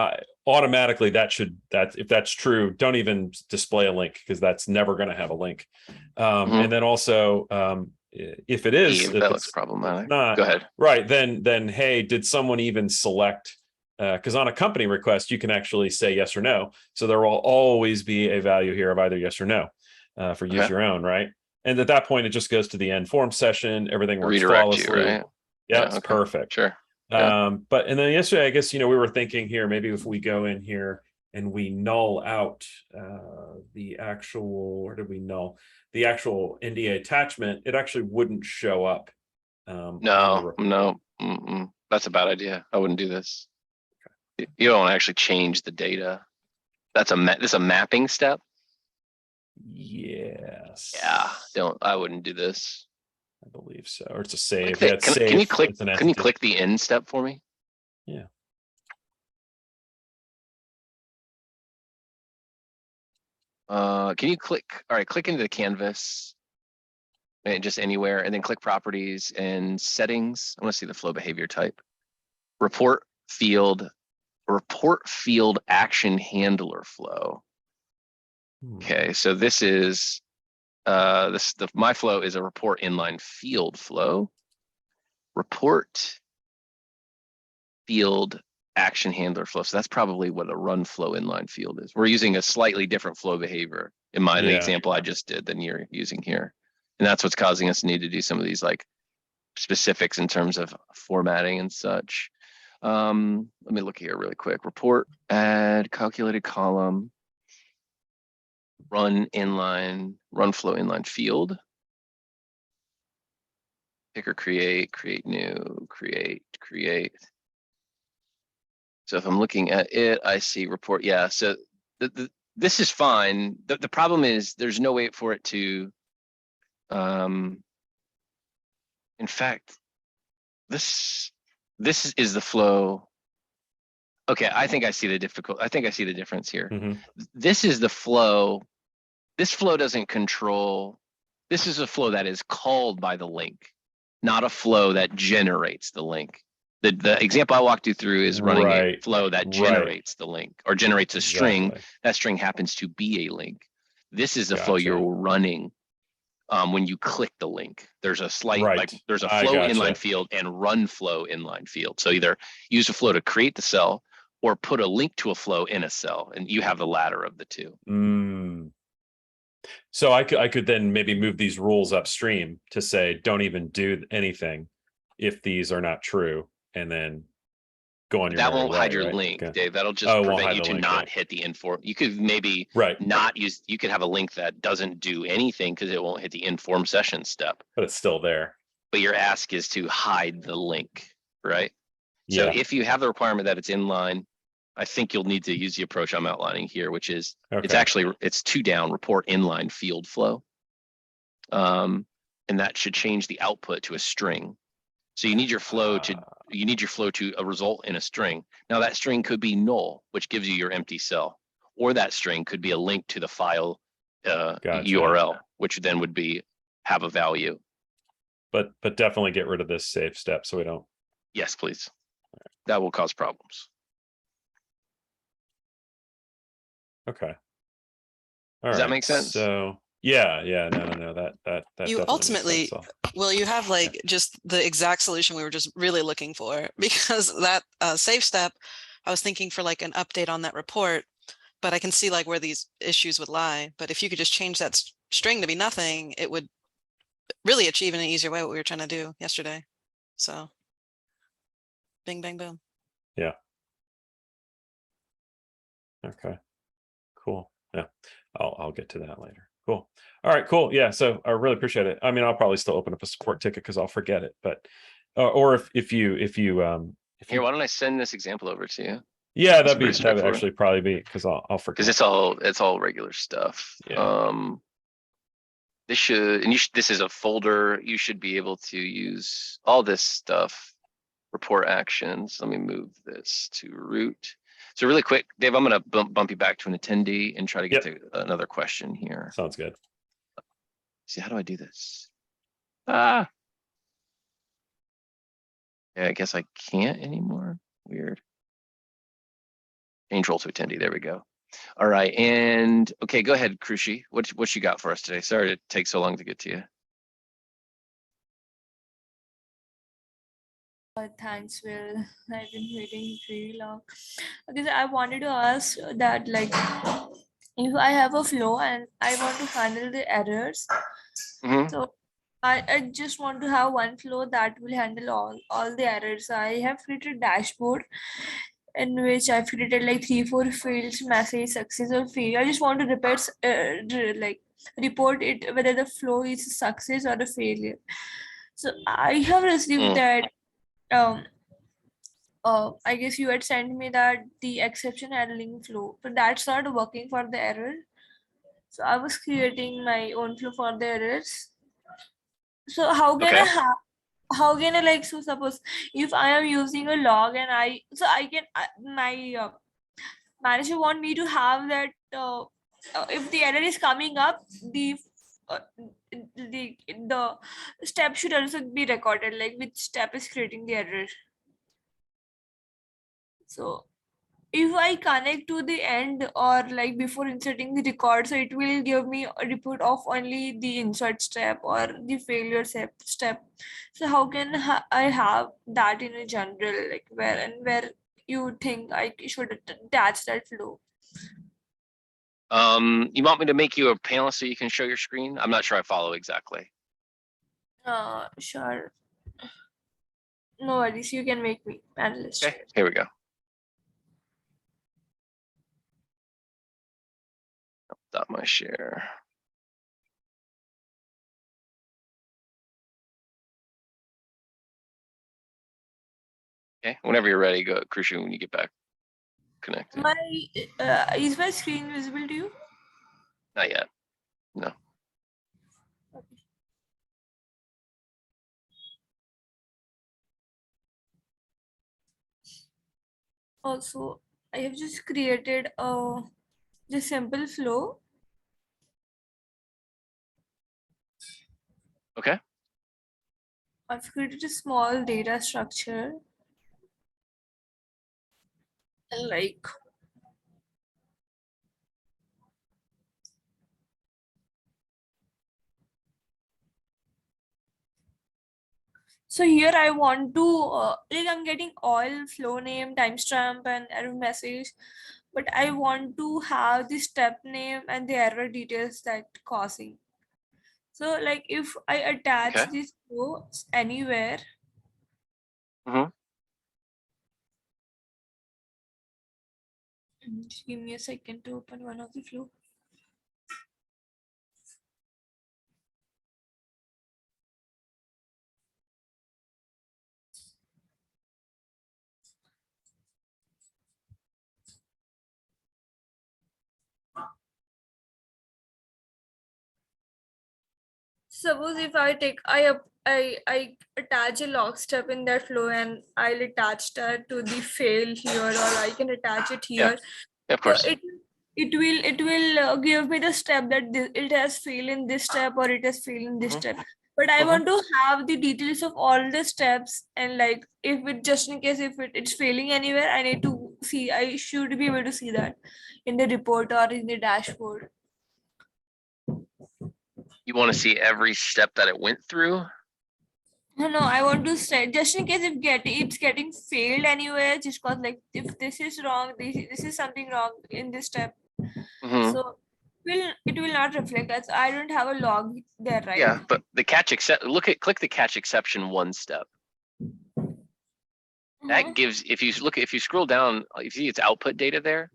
[SPEAKER 5] automatically if that's true, don't even display a link because that's never going to have a link. And then also if it is,
[SPEAKER 1] That looks problematic.
[SPEAKER 5] not,
[SPEAKER 1] Go ahead.
[SPEAKER 5] right, then hey, did someone even select? Because on a company request, you can actually say yes or no. So there will always be a value here of either yes or no for use
[SPEAKER 1] Okay.
[SPEAKER 5] your own, right? And at that point, it just goes to the end form session. Everything works
[SPEAKER 1] Redirect you,
[SPEAKER 5] flawlessly.
[SPEAKER 1] right?
[SPEAKER 5] Yeah,
[SPEAKER 1] Yeah,
[SPEAKER 5] it's
[SPEAKER 1] okay.
[SPEAKER 5] perfect.
[SPEAKER 1] Sure. Yeah.
[SPEAKER 5] But and then yesterday, I guess, we were thinking here, maybe if we go in here and we null out the actual, where did we null? The actual NDA attachment, it actually wouldn't show up. On the report.
[SPEAKER 1] No. That's a bad idea. I wouldn't do this. You don't actually change the data. This is a mapping step.
[SPEAKER 5] Yes.
[SPEAKER 1] Yeah. I wouldn't do this.
[SPEAKER 5] I believe so. Or it's a save.
[SPEAKER 1] Click
[SPEAKER 5] Yeah, it's
[SPEAKER 1] can you
[SPEAKER 5] safe.
[SPEAKER 1] click?
[SPEAKER 5] It's an
[SPEAKER 1] Can you
[SPEAKER 5] entity.
[SPEAKER 1] click the end step for me?
[SPEAKER 5] Yeah.
[SPEAKER 1] Can you click? All right, click into the canvas and just anywhere, and then click properties and settings. I want to see the flow behavior type. Report field action handler flow. Okay, so this is my flow is a report inline field flow. Report field action handler flow. So that's probably what a run flow inline field is. We're using a slightly different flow behavior in the example I just did than you're using here. And that's what's causing us to need to do some of these like specifics in terms of formatting and such. Let me look here really quick. Report, add, calculated column, run flow inline field. Pick or create new, create. So if I'm looking at it, I see report. Yeah, so this is fine. The problem is there's no way for it to, in fact, this is the flow. Okay, I think I see the difference here. This is the flow. This flow doesn't control. This is a flow that is called by the link, not a flow that generates the link. The example I walked you through is running a flow that generates the link or generates a string. That string happens to be a link. This is the flow you're running when you click the link. There's a slight, there's a flow inline field and run flow inline field. So either use a flow to create the cell or put a link to a flow in a cell, and you have the latter of the two.
[SPEAKER 5] So I could then maybe move these rules upstream to say, don't even do anything if these are not true, and then go on your
[SPEAKER 1] That
[SPEAKER 5] merry
[SPEAKER 1] won't
[SPEAKER 5] way,
[SPEAKER 1] hide your
[SPEAKER 5] right?
[SPEAKER 1] link,
[SPEAKER 5] Okay.
[SPEAKER 1] Dave. That'll just prevent you to not hit the inform. You could maybe not use. You could have a link that doesn't do anything because it won't hit the inform session step.
[SPEAKER 5] But it's still there.
[SPEAKER 1] But your ask is to hide the link, right? So if you have the requirement that it's inline, I think you'll need to use the approach I'm outlining here, which is it's two down report inline field flow. And that should change the output to a string. So you need your flow to a result in a string. Now that string could be null, which gives you your empty cell, or that string could be a link to the file URL, which then would have a value.
[SPEAKER 5] But definitely get rid of this save step so we don't.
[SPEAKER 1] Yes, please. That will cause problems.
[SPEAKER 5] Okay. All
[SPEAKER 1] Does that make sense?
[SPEAKER 5] So Yeah, no, that
[SPEAKER 6] You
[SPEAKER 5] definitely makes
[SPEAKER 6] ultimately,
[SPEAKER 5] sense, so.
[SPEAKER 6] well, you have like just the exact solution we were just really looking for, because that safe step, I was thinking for like an update on that report, but I can see like where these issues would lie. But if you could just change that string to be nothing, it would really achieve in an easier way what we were trying to do yesterday. So bing, bang, boom.
[SPEAKER 5] Yeah. Okay, cool. Yeah, I'll get to that later. Cool. All right, cool. Yeah, so I really appreciate it. I mean, I'll probably still open up a support ticket because I'll forget it, but or if you
[SPEAKER 1] Here, why don't I send this example over to you?
[SPEAKER 5] yeah,
[SPEAKER 1] It's
[SPEAKER 5] that
[SPEAKER 1] pretty
[SPEAKER 5] would
[SPEAKER 1] straightforward.
[SPEAKER 5] actually probably be because I'll forget.
[SPEAKER 1] Because it's all regular stuff.
[SPEAKER 5] Yeah.
[SPEAKER 1] This should, and this is a folder. You should be able to use all this stuff. Report actions. Let me move this to root. So really quick, Dave, I'm going to bump you back to an attendee and try to get to another question here.
[SPEAKER 5] Sounds good.
[SPEAKER 1] See, how do I do this? Yeah, I guess I can't anymore. Weird. Change role to attendee. There we go. All right. And okay, go ahead, Krushi. What you got for us today? Sorry to take so long to get to you.
[SPEAKER 7] Thanks, Will. I've been waiting really long because I wanted to ask that, like, if I have a flow and I want to handle the errors, so I just want to have one flow that will handle all the errors. I have created a dashboard in which I've created like 3-4 fields: message, success, or failure. I just want to report it whether the flow is a success or a failure. So I have received that. I guess you had sent me that the exception handling flow, but that's not working for the error. So I was creating my own flow for the errors. So how can how can I, like, so suppose if I am using a log and I can my manager want me to have that if the error is coming up, uh, the step should also be recorded, like which step is creating the error. So if I connect to the end or like before inserting the record, so it will give me a report of only the insert step or the failure step. So how can I have that in a general, like where you think I should attach that flow?
[SPEAKER 1] You want me to make you a panelist so you can show your screen? I'm not sure I follow exactly.
[SPEAKER 7] Sure. No worries, you can make me panelist.
[SPEAKER 1] Okay, here we go. Stop my share. Okay, whenever you're ready, go, Krushi, when you get back connected.
[SPEAKER 7] Is my screen visible to you?
[SPEAKER 1] Not yet. No.
[SPEAKER 7] Also, I have just created the simple flow.
[SPEAKER 1] Okay.
[SPEAKER 7] I've created a small data structure. Like, so here I want to like I'm getting all flow name, timestamp, and error message, but I want to have the step name and the error details that causing. So like if I attach this flow anywhere, just give me a second to open one of the flow. Suppose if I take I attach a log step in that flow and I'll attach that to the fail here, or I can attach it here.
[SPEAKER 1] Yeah, of course.
[SPEAKER 7] So it will give me the step that it has failed in this step or it has failed in this step. But I want to have the details of all the steps, and like if it just in case if it's failing anywhere, I need to see. I should be able to see that in the report or in the dashboard.
[SPEAKER 1] want to see every step that it went through?
[SPEAKER 7] No, I want to say just in case if it's getting failed anywhere, just cause like if this is wrong, this is something wrong in this step.
[SPEAKER 1] Mhm.
[SPEAKER 7] So it will not reflect as I don't have a log there, right?
[SPEAKER 1] Yeah, but the catch except click the catch exception one step. That gives, if you scroll down, if you see its output data there,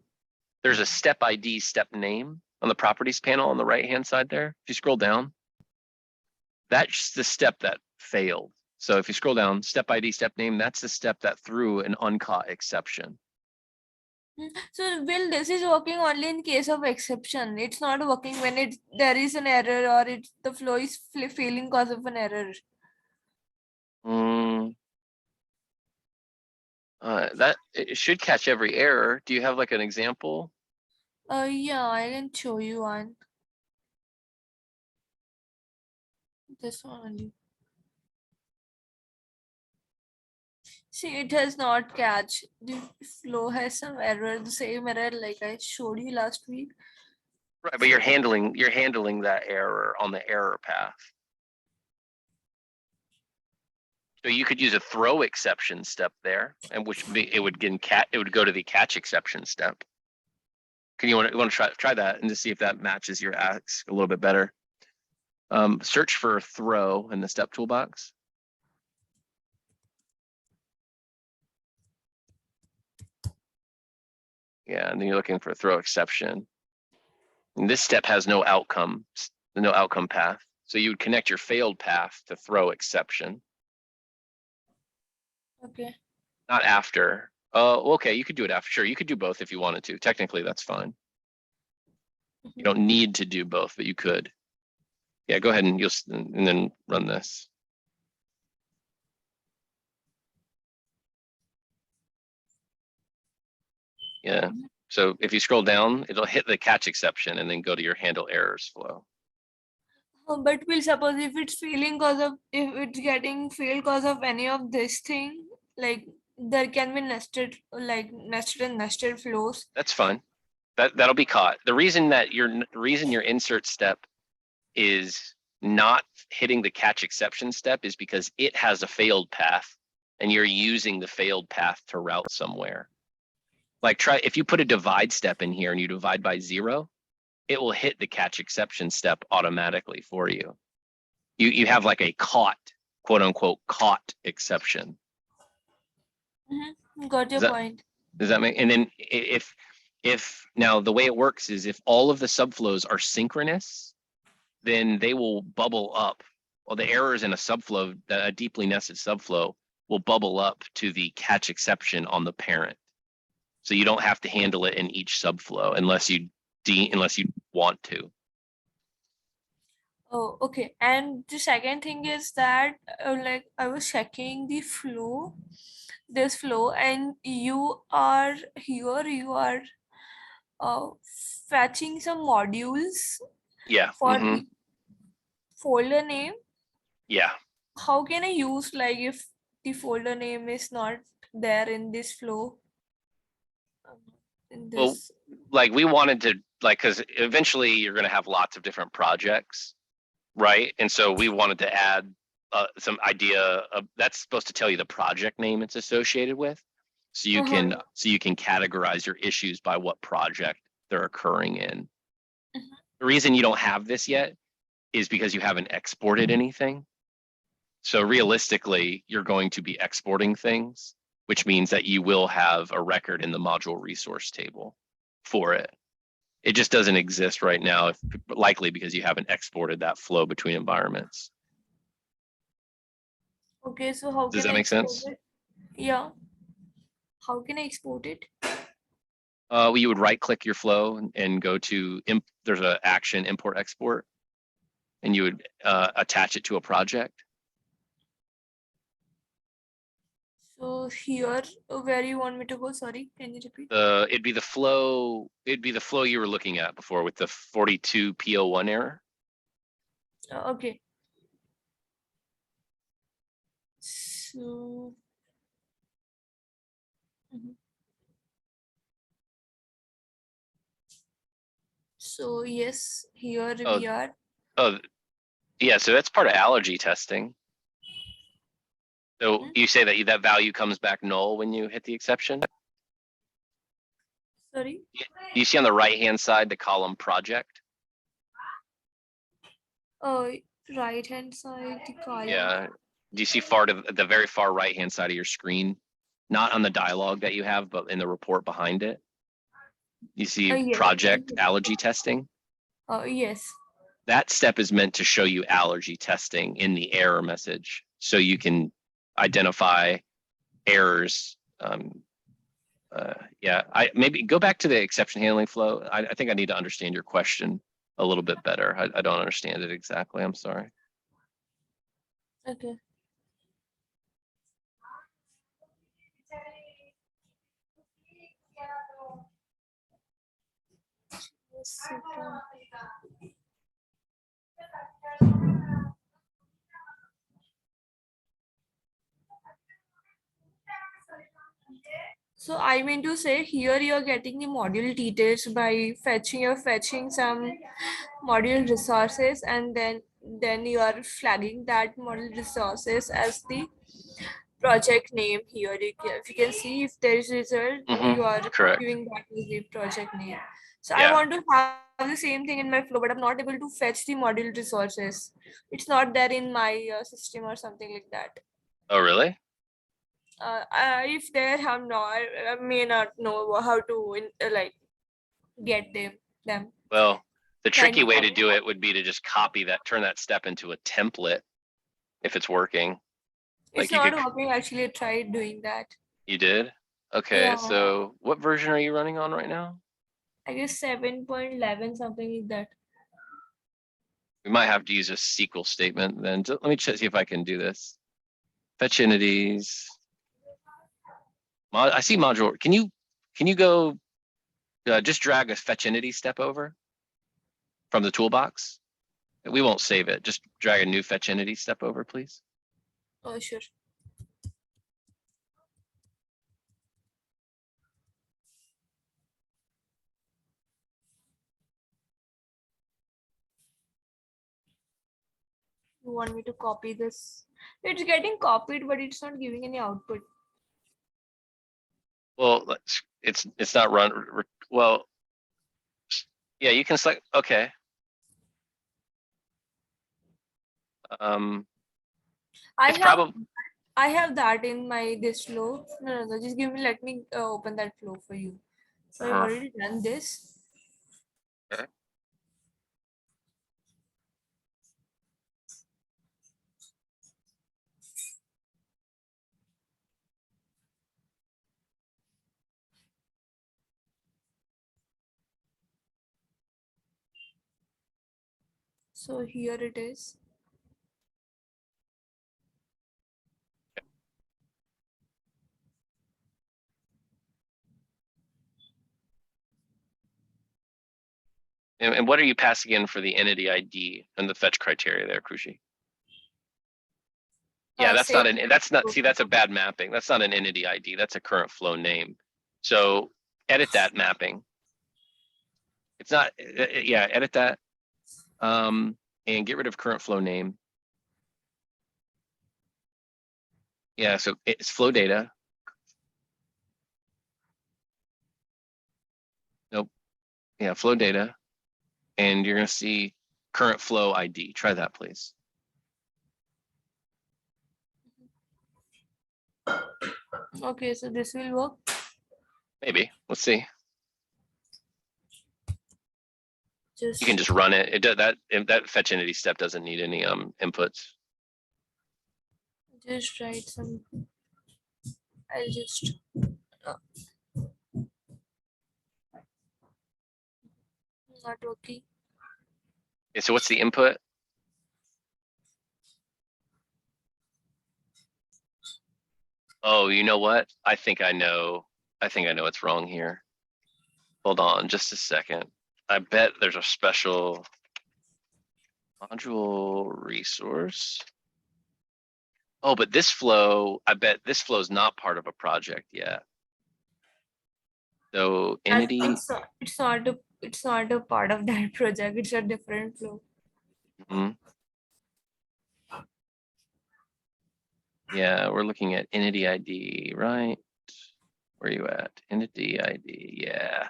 [SPEAKER 1] there's a step ID, step name on the properties panel on the right-hand side there. If you scroll down, that's the step that failed. So if you scroll down, step ID, step name, that's the step that threw an uncaught exception.
[SPEAKER 7] So Will, this is working only in case of exception. It's not working when there is an error or the flow is failing because of an error.
[SPEAKER 1] That it should catch every error. Do you have like an example?
[SPEAKER 7] Yeah, I can show you one. This one only. See, it has not catch. The flow has some error, the same error like I showed you last week.
[SPEAKER 1] Right, but you're handling that error on the error path. So you could use a throw exception step there, and it would go to the catch exception step. You want to try that and to see if that matches your ask a little bit better. Search for throw in the step toolbox. Yeah, and then you're looking for a throw exception. And this step has no outcome path. So you would connect your failed path to throw exception.
[SPEAKER 7] Okay.
[SPEAKER 1] Not after. Oh, okay, you could do it after. Sure, you could do both if you wanted to. Technically, that's fine. You don't need to do both, but you could. Yeah, go ahead and then run this. Yeah. So if you scroll down, it'll hit the catch exception and then go to your handle errors flow.
[SPEAKER 7] But we'll suppose if it's failing if it's getting failed because of any of this thing, like there can be nested and nested flows.
[SPEAKER 1] That's fine. That'll be caught. The reason your insert step is not hitting the catch exception step is because it has a failed path and you're using the failed path to route somewhere. Like if you put a divide step in here and you divide by 0, it will hit the catch exception step automatically for you. You have like a caught, quote unquote, caught exception.
[SPEAKER 7] Got your point.
[SPEAKER 1] Does that make, and then if now the way it works is if all of the subflows are synchronous, then they will bubble up. Well, the errors in a subflow, a deeply nested subflow, will bubble up to the catch exception on the parent. So you don't have to handle it in each subflow unless you want to.
[SPEAKER 7] Oh, okay. And the second thing is that like I was checking the flow, this flow, and you are fetching some modules.
[SPEAKER 1] Yeah.
[SPEAKER 7] For the folder name.
[SPEAKER 1] Yeah.
[SPEAKER 7] How can I use like if the folder name is not there in this flow?
[SPEAKER 1] Well, like we wanted to because eventually you're going to have lots of different projects, right? And so we wanted to add some idea of that's supposed to tell you the project name it's associated with, so you can categorize your issues by what project they're occurring in. The reason you don't have this yet is because you haven't exported anything. So realistically, you're going to be exporting things, which means that you will have a record in the module resource table for it. It just doesn't exist right now, likely because you haven't exported that flow between environments.
[SPEAKER 7] Okay, so how
[SPEAKER 1] does
[SPEAKER 7] can
[SPEAKER 1] that
[SPEAKER 7] I
[SPEAKER 1] make sense?
[SPEAKER 7] It? Yeah. How can I export it?
[SPEAKER 1] You would right click your flow and go to there's an action import export, and you would attach it to a project.
[SPEAKER 7] So here, where you want me to go? Sorry, can you repeat?
[SPEAKER 1] It'd be the flow you were looking at before with the 42 P01 error.
[SPEAKER 7] Okay. So. So yes, here we are.
[SPEAKER 1] Oh, Yeah, so that's part of allergy testing. So you say that that value comes back null when you hit the exception?
[SPEAKER 7] Sorry.
[SPEAKER 1] Do you see on the right-hand side, the column project?
[SPEAKER 7] Right hand side, the column.
[SPEAKER 1] Yeah. Do you see far to the very far right-hand side of your screen? Not on the dialogue that you have, but in the report behind it? You see
[SPEAKER 7] Yes.
[SPEAKER 1] project allergy testing?
[SPEAKER 7] Yes.
[SPEAKER 1] That step is meant to show you allergy testing in the error message, so you can identify errors. Yeah, maybe go back to the exception handling flow. I think I need to understand your question a little bit better. I don't understand it exactly. I'm sorry.
[SPEAKER 7] Okay. So I mean to say here you're getting the module details by fetching some module resources, and then you are flagging that module resources as the project name here. If you can see, if there is result, you are
[SPEAKER 1] Correct.
[SPEAKER 7] giving that as the project name. So
[SPEAKER 1] Yeah.
[SPEAKER 7] I want to have the same thing in my flow, but I'm not able to fetch the module resources. It's not there in my system or something like that.
[SPEAKER 1] Oh, really?
[SPEAKER 7] If there, I'm not, I may not know how to like get them.
[SPEAKER 1] Well, the
[SPEAKER 7] Trying
[SPEAKER 1] tricky
[SPEAKER 7] to
[SPEAKER 1] way to
[SPEAKER 7] find
[SPEAKER 1] do it would be to just copy that, turn that step into a template if it's working.
[SPEAKER 7] It's
[SPEAKER 1] Like you
[SPEAKER 7] not
[SPEAKER 1] could,
[SPEAKER 7] working. I actually tried doing that.
[SPEAKER 1] you did? Okay,
[SPEAKER 7] Yeah.
[SPEAKER 1] so what version are you running on right now?
[SPEAKER 7] I guess 7.11, something like that.
[SPEAKER 1] We might have to use a SQL statement then. Let me see if I can do this. Fetch entities. I see module. Can you go just drag a fetch entity step over from the toolbox? We won't save it. Just drag a new fetch entity step over, please.
[SPEAKER 7] Oh, sure. You want me to copy this? It's getting copied, but it's not giving any output.
[SPEAKER 1] Well, it's not run. Well, yeah, you can select. Okay. It's probably.
[SPEAKER 7] I have that in my this flow. No. Just give me. Let me open that flow for you. So I've already done this.
[SPEAKER 1] Okay.
[SPEAKER 7] So here it is.
[SPEAKER 1] And what are you passing in for the entity ID and the fetch criteria there, Krushi? Yeah, that's not, see, that's a bad mapping. That's not an entity ID. That's a current flow name. So edit that mapping. It's not, yeah, edit that. And get rid of current flow name. Yeah, so it's flow data. Nope. Yeah, flow data. And you're gonna see current flow ID. Try that, please.
[SPEAKER 7] Okay, so this will work.
[SPEAKER 1] Maybe. Let's see.
[SPEAKER 7] Just
[SPEAKER 1] You can just run it. It does that. That fetch entity step doesn't need any inputs.
[SPEAKER 7] write some. I'll just. Not working.
[SPEAKER 1] Okay, so what's the input? Oh, you know what? I think I know what's wrong here. Hold on just a second. I bet there's a special module resource. Oh, but this flow, I bet this flow is not part of a project yet. So entity.
[SPEAKER 7] It's not a part of that project. It's a different flow.
[SPEAKER 1] Mhm. Yeah, we're looking at entity ID, right? Where are you at? Entity ID, yeah.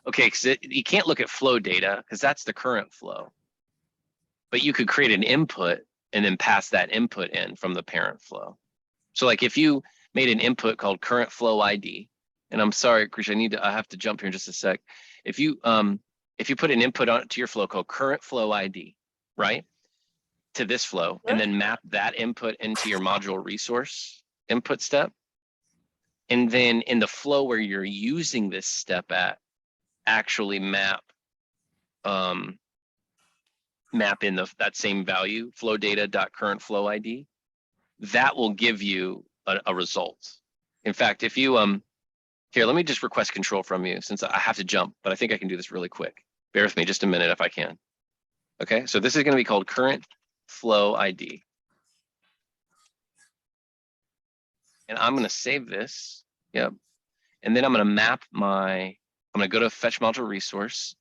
[SPEAKER 1] Okay, because you can't look at flow data because that's the current flow. But you could create an input and then pass that input in from the parent flow. So like if you made an input called current flow ID, and I'm sorry, Krish, I have to jump here in just a sec. If you put an input on to your flow called current flow ID, right? To this flow, and then map that input into your module resource input step. And then in the flow where you're using this step at, actually map in that same value, flow data.current flow ID. That will give you a result. In fact, if you here, let me just request control from you since I have to jump, but I think I can do this really quick. Bear with me just a minute if I can. Okay, so this is going to be called current flow ID. And I'm going to save this. Yep. And then I'm going to map I'm going to go to fetch module resource,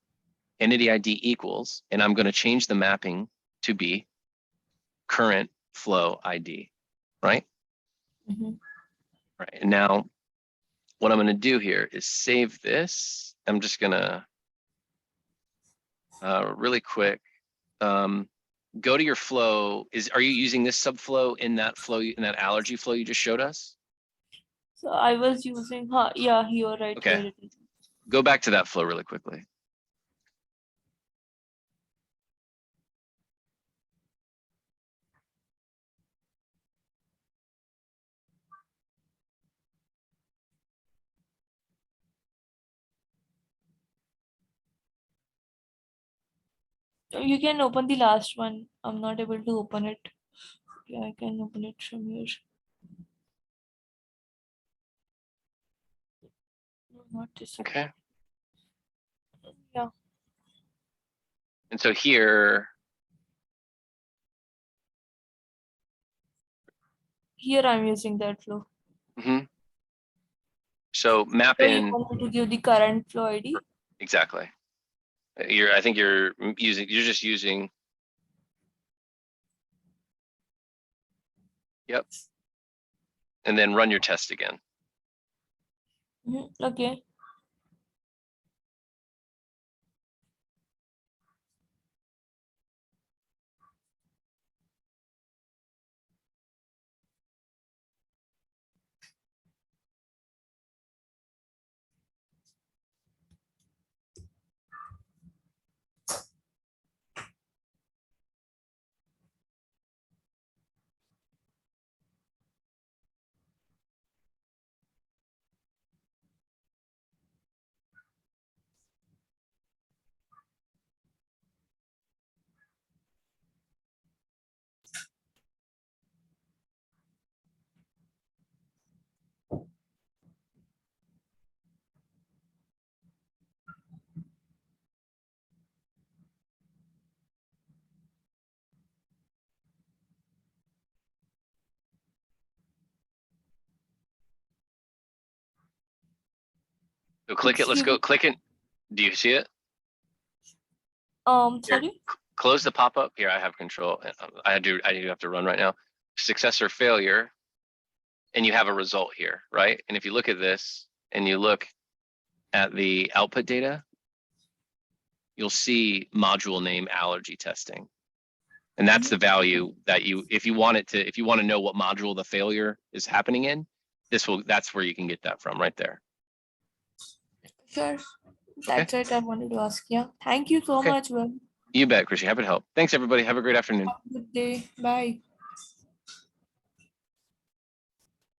[SPEAKER 1] entity ID equals, and I'm going to change the mapping to be current flow ID, right? Right. And now what I'm going to do here is save this. I'm just going to really quick go to your flow. Are you using this subflow in that flow, in that allergy flow you just showed us?
[SPEAKER 7] So I was using, yeah, you're right.
[SPEAKER 1] Okay.
[SPEAKER 7] Here it is.
[SPEAKER 1] Go back to that flow really quickly.
[SPEAKER 7] You can open the last one. I'm not able to open it. Yeah, I can open it from here. No, not this one.
[SPEAKER 1] Okay.
[SPEAKER 7] Yeah.
[SPEAKER 1] And so here,
[SPEAKER 7] Here I'm using that flow.
[SPEAKER 1] so map
[SPEAKER 7] So you
[SPEAKER 1] in
[SPEAKER 7] want me to give the current flow ID?
[SPEAKER 1] exactly. I think you're just using. Yep. And then run your test again.
[SPEAKER 7] Okay.
[SPEAKER 1] So click it. Let's go. Click it. Do you see it?
[SPEAKER 7] Sorry.
[SPEAKER 1] Close the pop-up. Here, I have control. I do have to run right now. Success or failure. And you have a result here, right? And if you look at this and you look at the output data, you'll see module name allergy testing. And that's the value that if you want to know what module the failure is happening in, that's where you can get that from right there.
[SPEAKER 7] Sure. That's it I wanted to ask. Yeah. Thank you so much, Will.
[SPEAKER 1] You bet, Chrissy. Happy to help. Thanks, everybody. Have a great afternoon.
[SPEAKER 7] Have a good day. Bye.